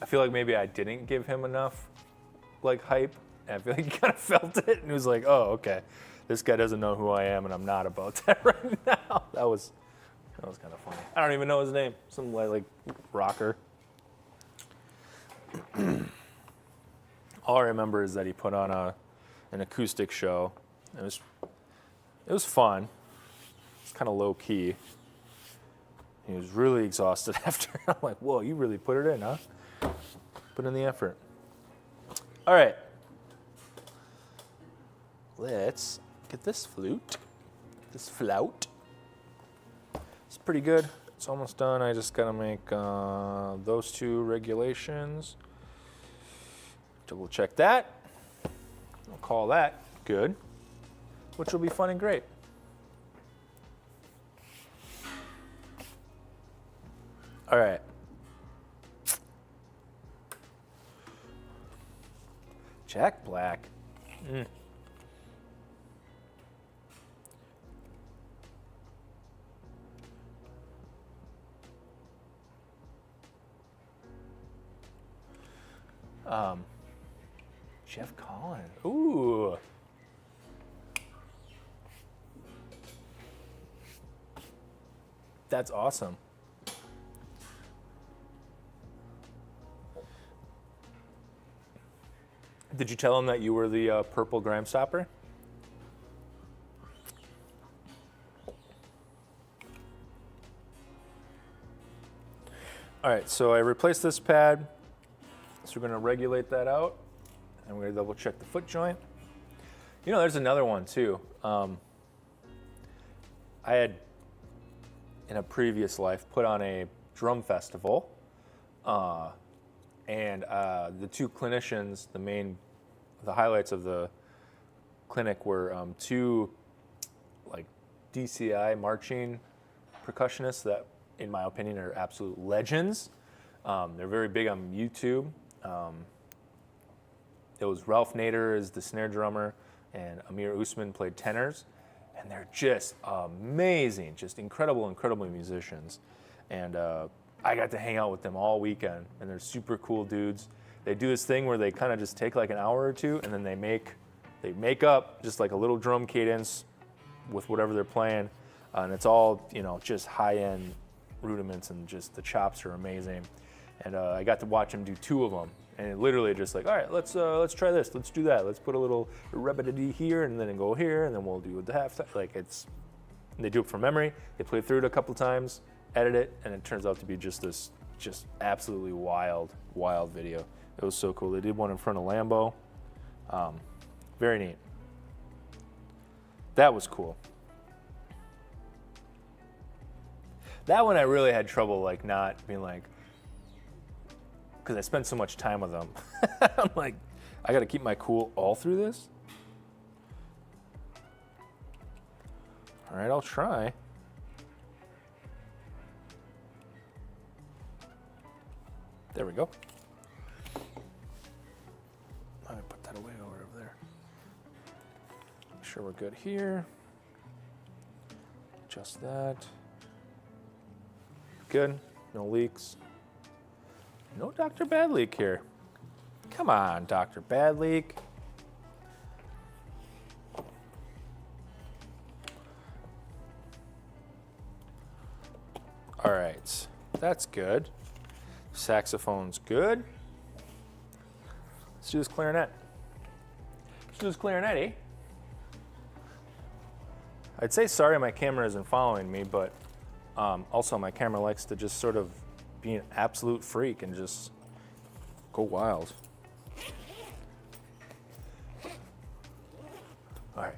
I feel like maybe I didn't give him enough like hype. And I feel like he kind of felt it and he was like, oh, okay, this guy doesn't know who I am and I'm not about that right now. That was kind of funny. I don't even know his name. Some like rocker. All I remember is that he put on an acoustic show. It was fun. It's kind of low key. He was really exhausted after. I'm like, whoa, you really put it in, huh? Put in the effort. All right. Let's get this flute. This flout. It's pretty good. It's almost done. I just gotta make those two regulations. Double check that. I'll call that good, which will be fun and great. All right. Jack Black. Jeff Collins. Ooh. That's awesome. Did you tell him that you were the purple Grime Stopper? All right, so I replaced this pad. So we're gonna regulate that out. And we're gonna double check the foot joint. You know, there's another one too. I had, in a previous life, put on a drum festival. And the two clinicians, the highlights of the clinic were two like DCI marching percussionists that, in my opinion, are absolute legends. They're very big on YouTube. It was Ralph Nader as the snare drummer, and Amir Usman played tenors, and they're just amazing, just incredible musicians. And I got to hang out with them all weekend, and they're super cool dudes. They do this thing where they kind of just take like an hour or two, and then they make up just like a little drum cadence with whatever they're playing, and it's all, you know, just high-end rudiments, and just the chops are amazing. And I got to watch them do two of them. And it literally just like, all right, let's try this, let's do that, let's put a little repetitive here, and then go here, and then we'll do the half time. Like they do it from memory. They play through it a couple times, edit it, and it turns out to be just this absolutely wild video. It was so cool. They did one in front of Lambo. Very neat. That was cool. That one I really had trouble like not being like, because I spent so much time with them. I'm like, I got to keep my cool all through this? All right, I'll try. There we go. Let me put that away over there. Make sure we're good here. Just that. Good, no leaks. No Dr. Bad Leak here. Come on, Dr. Bad Leak. All right, that's good. Saxophone's good. Let's do this clarinet. Eh? I'd say sorry my camera isn't following me, but Also, my camera likes to just sort of be an absolute freak and just go wild. All right,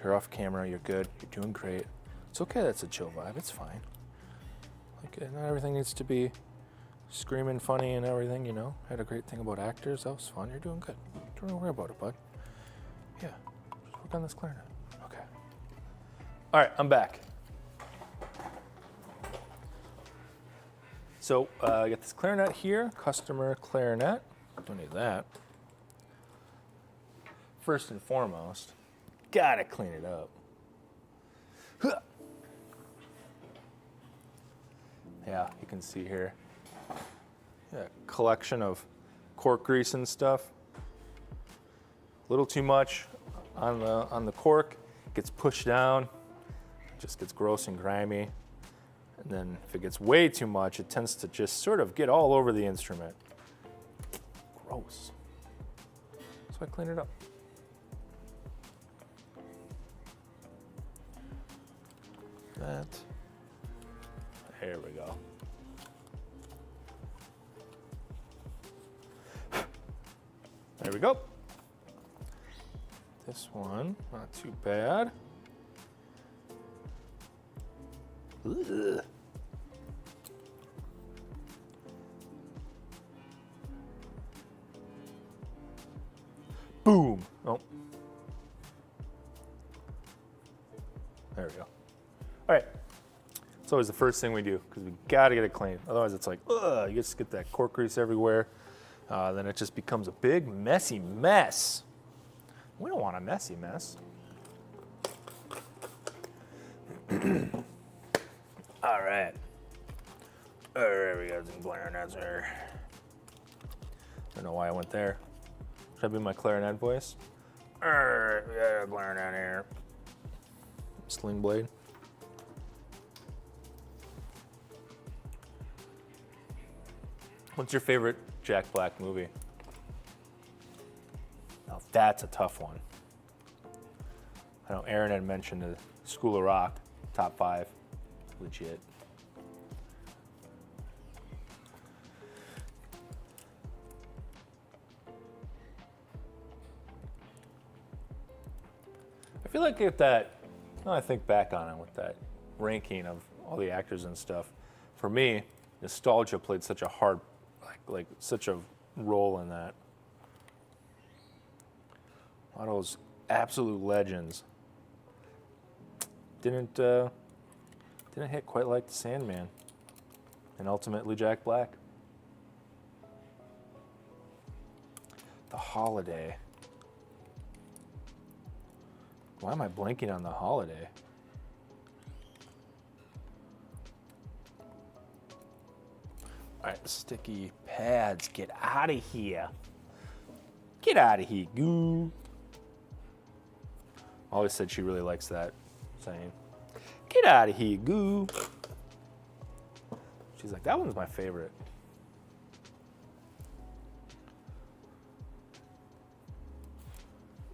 you're off camera, you're good, you're doing great. It's okay, that's a chill vibe, it's fine. Like, not everything needs to be screaming funny and everything, you know. I had a great thing about actors, that was fun, you're doing good. Don't worry about it, bud. Yeah, just work on this clarinet. Okay. All right, I'm back. So I got this clarinet here, customer clarinet. Don't need that. First and foremost, gotta clean it up. Yeah, you can see here, yeah, collection of cork grease and stuff. A little too much on the cork, gets pushed down, just gets gross and grimy. And then if it gets way too much, it tends to just sort of get all over the instrument. Gross. So I clean it up. That. There we go. There we go. This one, not too bad. Ugh. Boom. Oh. There we go. All right. It's always the first thing we do because we got to get it clean. Otherwise, it's like, ugh, you just get that cork grease everywhere. Then it just becomes a big, messy mess. We don't want a messy mess. All right. There we go, some clarinets there. Don't know why I went there. Should I be my clarinet voice? We got a clarinet here. Sling blade. What's your favorite Jack Black movie? Now that's a tough one. I know Aaron had mentioned the School of Rock, top 5, legit. I feel like if that, now I think back on it with that ranking of all the actors and stuff, for me, nostalgia played such a hard, like such a role in that. A lot of those absolute legends didn't hit quite like the Sandman and ultimately Jack Black. The Holiday. Why am I blanking on The Holiday? All right, sticky pads, get out of here. Get out of here, goo. Always said she really likes that saying. Get out of here, goo. She's like, that one's my favorite.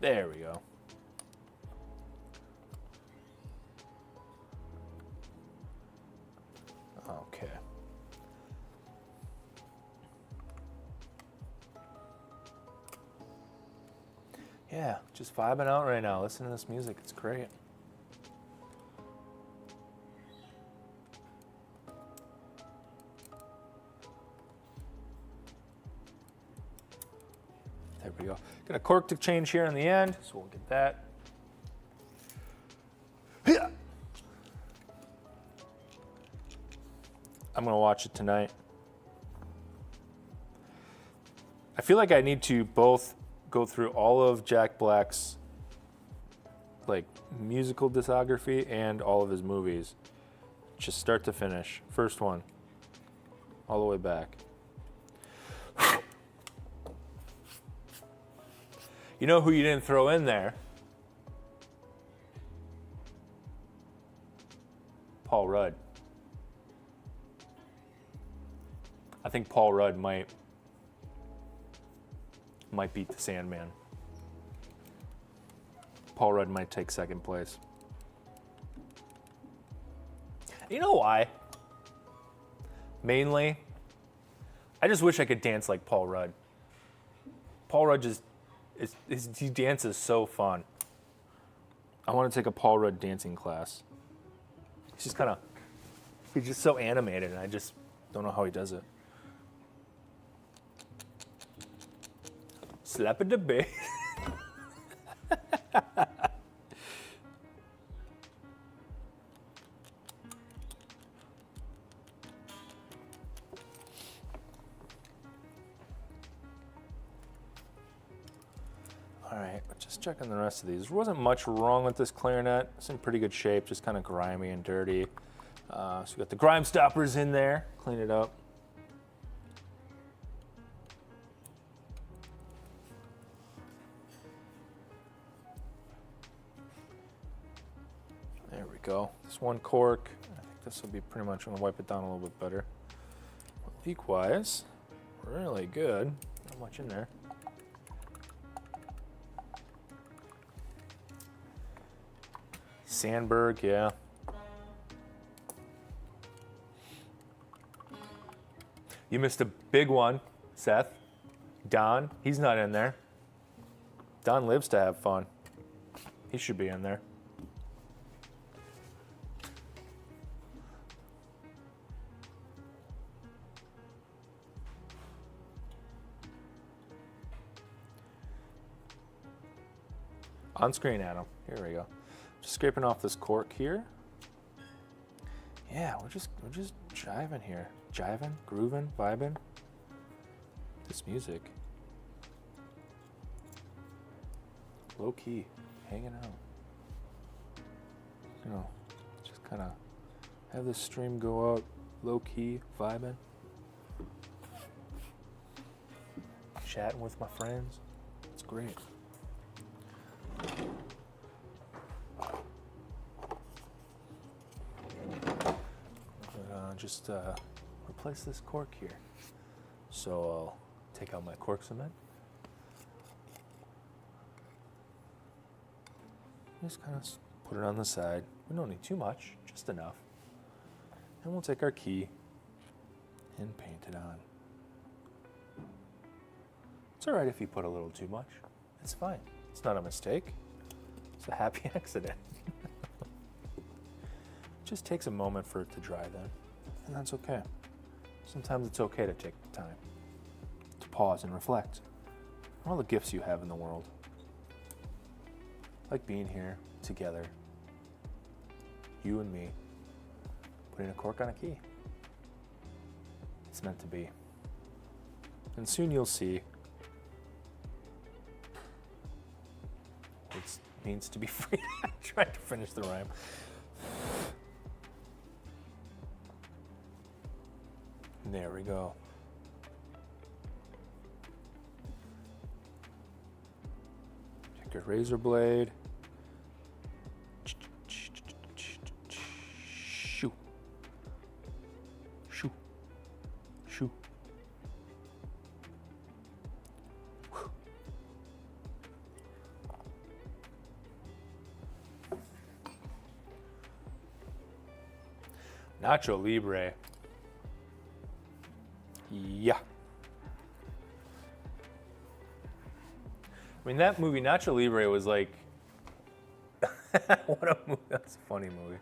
There we go. Okay. Yeah, just vibing out right now. Listen to this music. It's great. There we go. Got a cork to change here in the end, so we'll get that. Yeah. I'm gonna watch it tonight. I feel like I need to both go through all of Jack Black's like musical discography and all of his movies, just start to finish. First one, all the way back. You know who you didn't throw in there? Paul Rudd. I think Paul Rudd might beat the Sandman. Paul Rudd might take second place. You know why? Mainly, I just wish I could dance like Paul Rudd. Paul Rudd just, he dances so fun. I want to take a Paul Rudd dancing class. He's just he's just so animated, and I just don't know how he does it. Slap it to bass. All right, just checking the rest of these. There wasn't much wrong with this clarinet. It's in pretty good shape, just kind of grimy and dirty. So we got the grime stoppers in there. Clean it up. There we go. This one cork. I think this will be pretty much going to wipe it down a little bit better. Leak-wise, really good. Not much in there. Sandberg, yeah. You missed a big one, Seth. Don, he's not in there. Don lives to have fun. He should be in there. On screen, Adam. Here we go. Just scraping off this cork here. Yeah, we're just jiving here. Jiving, grooving, vibing. This music. Low key, hanging out. You know, just kind of have this stream go out low key, vibing. Chatting with my friends. It's great. Just replace this cork here. So I'll take out my cork cement. Just kind of put it on the side. We don't need too much, just enough. And we'll take our key and paint it on. It's all right if you put a little too much. It's fine. It's not a mistake. It's a happy accident. Just takes a moment for it to dry then. And that's okay. Sometimes it's okay to take the time to pause and reflect on all the gifts you have in the world. Like being here together, you and me, putting a cork on a key. It's meant to be. And soon you'll see what it means to be free. I tried to finish the rhyme. There we go. Take your razor blade. Shoo. Shoo. Shoo. Nacho Libre. Yeah. I mean, that movie, Nacho Libre, was like, what a movie. That's a funny movie.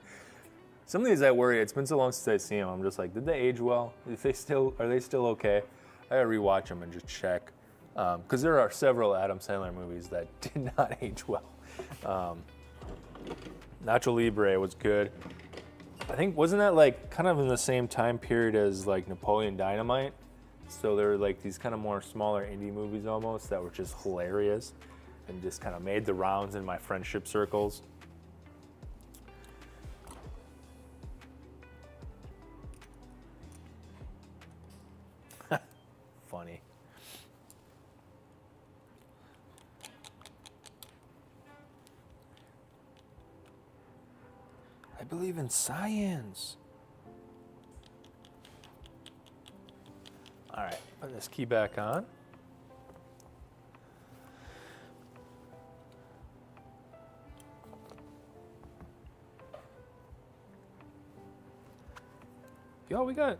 Some of these I worry, it's been so long since I've seen them. I'm just like, did they age well? Are they still okay? I gotta rewatch them and just check. Because there are several Adam Sandler movies that did not age well. Nacho Libre was good. I think, wasn't that like kind of in the same time period as like Napoleon Dynamite? So there were like these kind of more smaller indie movies almost that were just hilarious and just kind of made the rounds in my friendship circles. Funny. I believe in science. All right, put this key back on. Yo, we got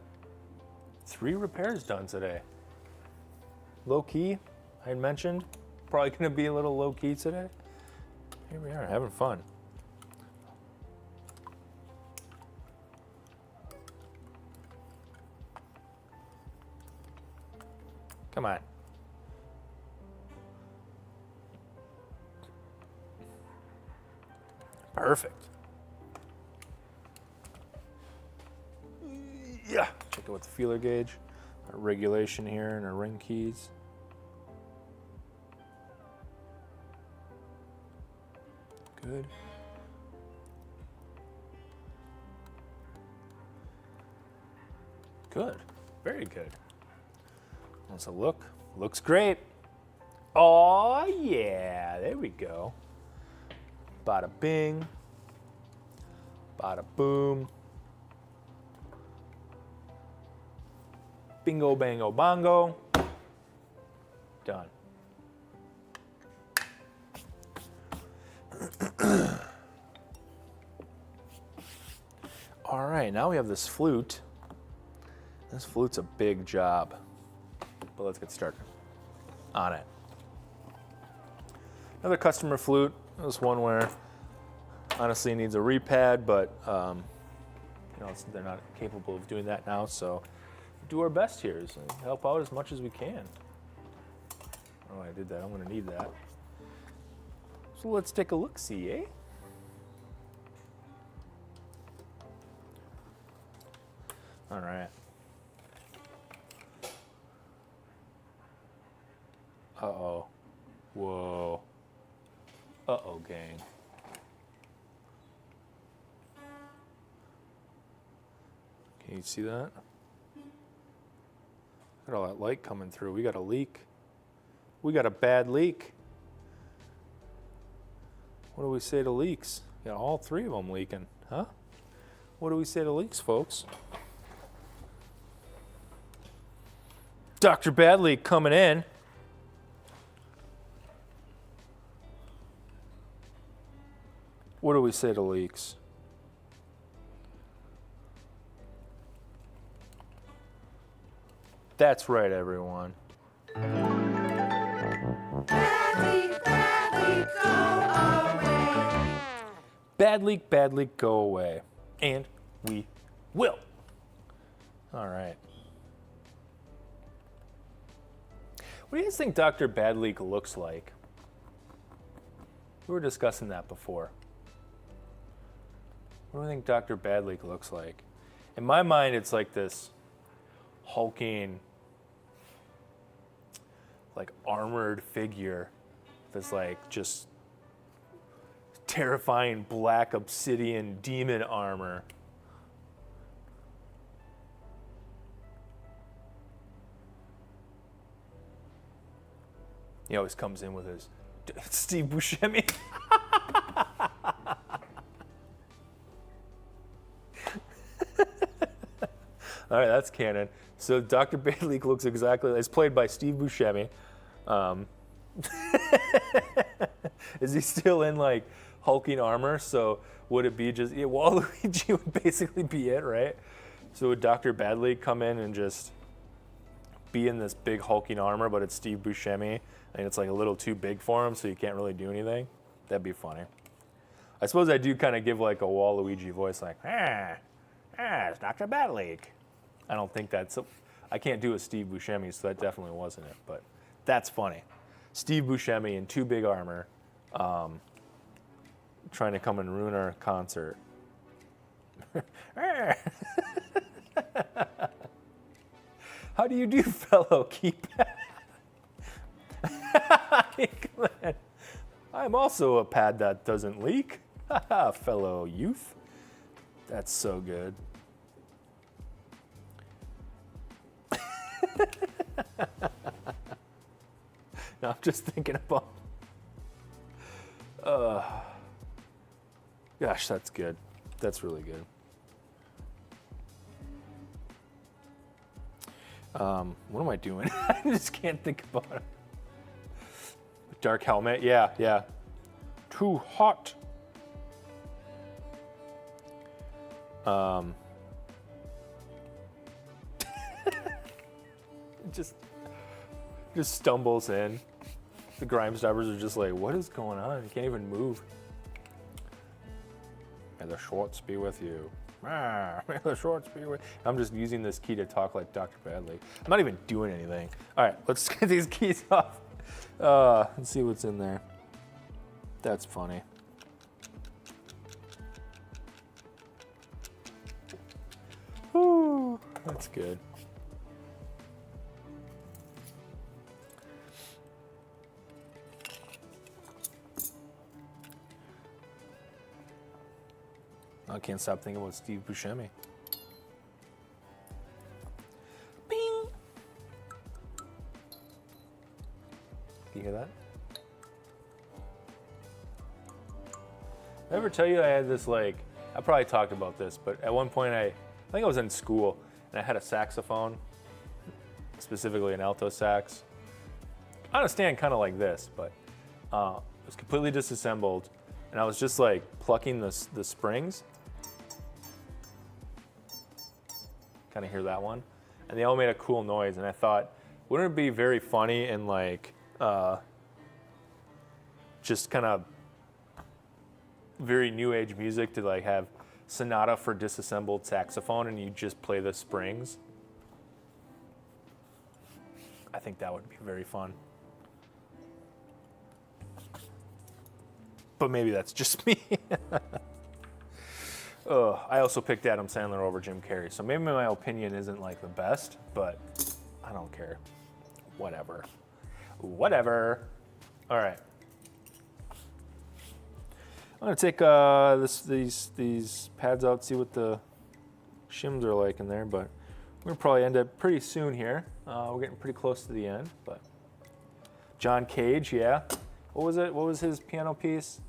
3 repairs done today. Low key, I had mentioned. Probably gonna be a little low key today. Here we are, having fun. Come on. Perfect. Yeah. Check out with the feeler gauge, our regulation here, and our ring keys. Good. Good. Very good. Let's look. Looks great. Oh yeah, there we go. Bada bing. Bada boom. Bingo bango bongo. Done. All right, now we have this flute. This flute's a big job, but let's get started on it. Another customer flute. This one where honestly needs a repad, but you know, they're not capable of doing that now, so do our best here is help out as much as we can. Oh, I did that. I'm going to need that. So let's take a look-see, eh? All right. Uh-oh. Whoa. Uh-oh, gang. Can you see that? Look at all that light coming through. We got a leak. We got a bad leak. What do we say to leaks? Got all 3 of them leaking, huh? What do we say to leaks, folks? Dr. Bad Leak coming in. What do we say to leaks? That's right, everyone. Bad leak, go away. And we will. All right. What do you guys think Dr. Bad Leak looks like? We were discussing that before. What do I think Dr. Bad Leak looks like? In my mind, it's like this hulking, like armored figure that's like just terrifying black obsidian demon armor. He always comes in with his Steve Buscemi. All right, that's canon. So Dr. Bad Leak looks exactly, it's played by Steve Buscemi. Is he still in like hulking armor? So would it be just, Waluigi would basically be it, right? So would Dr. Bad Leak come in and just be in this big hulking armor, but it's Steve Buscemi, and it's like a little too big for him, so you can't really do anything? That'd be funny. I suppose I do kind of give like a Waluigi voice, like, it's Dr. Bad Leak. I don't think that's, I can't do a Steve Buscemi, so that definitely wasn't it, but that's funny. Steve Buscemi in too big armor, trying to come and ruin our concert. How do you do, fellow keypad? I'm also a pad that doesn't leak. Fellow youth. That's so good. No, I'm just thinking about. Gosh, that's good. That's really good. What am I doing? I just can't think about it. Dark helmet, yeah. Too hot. just stumbles in. The Grime Stoppers are just like, what is going on? You can't even move. May the shorts be with you. May the shorts be with you. I'm just using this key to talk like Dr. Badley. I'm not even doing anything. All right, let's get these keys off. Let's see what's in there. That's funny. Whew, that's good. I can't stop thinking about Steve Buscemi. Bing! You hear that? Did I ever tell you I had this, like, I probably talked about this, but at one point I think I was in school and I had a saxophone, specifically an alto sax, on a stand kind of like this, but it was completely disassembled, and I was just like plucking the springs. Kind of hear that one, and they all made a cool noise, and I thought, wouldn't it be very funny and like just kind of very new age music to like have sonata for disassembled saxophone and you just play the springs? I think that would be very fun. But maybe that's just me. I also picked Adam Sandler over Jim Carrey, so maybe my opinion isn't like the best, but I don't care. Whatever. All right. I'm gonna take these pads out, see what the shims are like in there, but we're gonna probably end up pretty soon here. We're getting pretty close to the end, but John Cage, yeah. What was it? What was his piano piece?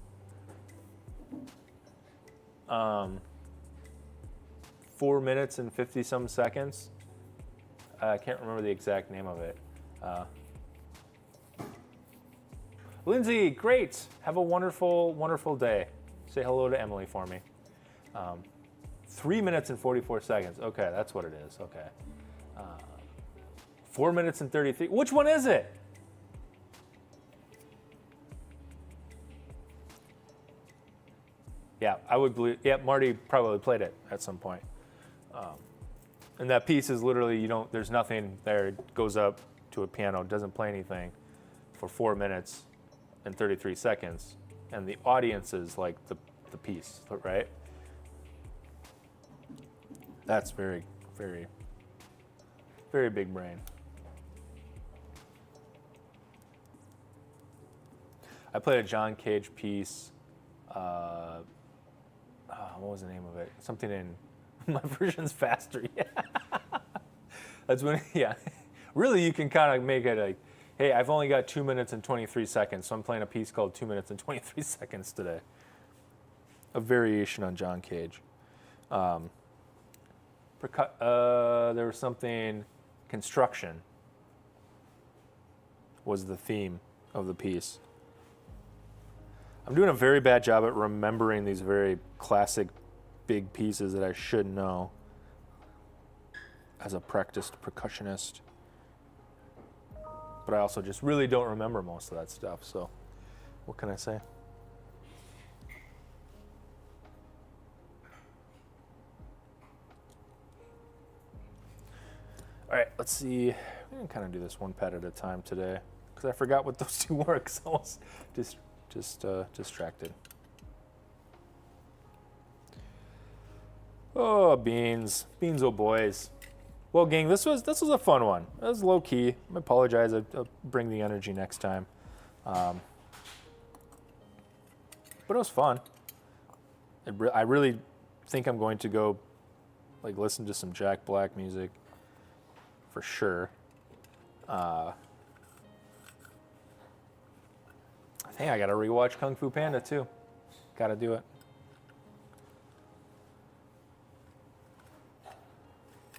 4 minutes and 50-some seconds. I can't remember the exact name of it. Lindsay, great. Have a wonderful, wonderful day. Say hello to Emily for me. 3 minutes and 44 seconds. Okay, that's what it is. Okay. 4 minutes and 33. Which one is it? Yeah, I would believe. Yeah, Marty probably played it at some point. And that piece is literally, there's nothing there. It goes up to a piano, doesn't play anything for 4 minutes and 33 seconds. And the audience is like the piece, right? That's very, very, very big brain. I played a John Cage piece. What was the name of it? Something in my version's faster. Yeah. That's when, yeah. Really, you can kind of make it like, hey, I've only got 2 minutes and 23 seconds, so I'm playing a piece called 2 minutes and 23 seconds today. A variation on John Cage. There was something, construction was the theme of the piece. I'm doing a very bad job at remembering these very classic big pieces that I should know as a practiced percussionist. But I also just really don't remember most of that stuff, so what can I say? All right, let's see. I'm gonna kind of do this one pad at a time today because I forgot what those two were because I was just distracted. Oh, beans, oh boys. Well, gang, this was a fun one. It was low key. I apologize. I'll bring the energy next time. But it was fun. I really think I'm going to go like listen to some Jack Black music for sure. I think I gotta rewatch Kung Fu Panda too. Gotta do it.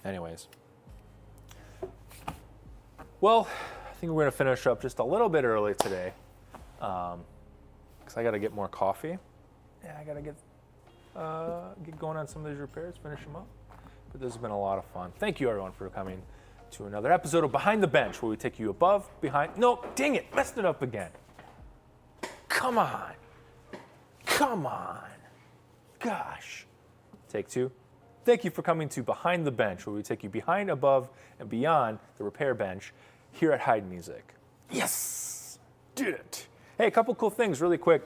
Anyways. Well, I think we're gonna finish up just a little bit early today. Because I gotta get more coffee. Yeah, I gotta get going on some of these repairs, finish them up. But this has been a lot of fun. Thank you everyone for coming to another episode of Behind the Bench, where we take you above, behind. No, dang it, messed it up again. Come on. Come on. Gosh. Take two. Thank you for coming to Behind the Bench, where we take you behind, above, and beyond the repair bench here at Heid Music. Yes! Did it. Hey, a couple cool things really quick.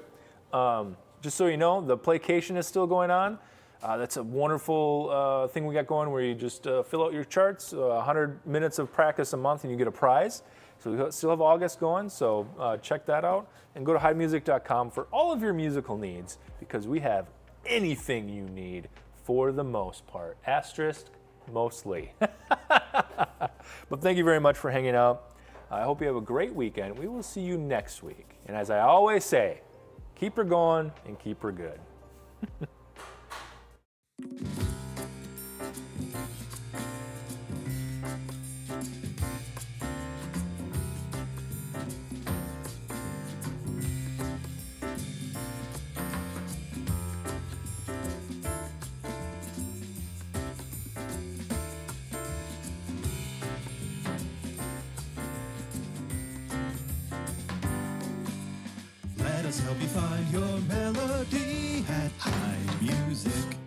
Just so you know, the Playcation is still going on. That's a wonderful thing we got going where you just fill out your charts, 100 minutes of practice a month, and you get a prize. So we still have August going, so check that out. And go to heidmusic.com for all of your musical needs, because we have anything you need for the most part. Asterisk, mostly. But thank you very much for hanging out. I hope you have a great weekend. We will see you next week. And as I always say, keep her going and keep her good. Let us help you find your melody at Heid Music.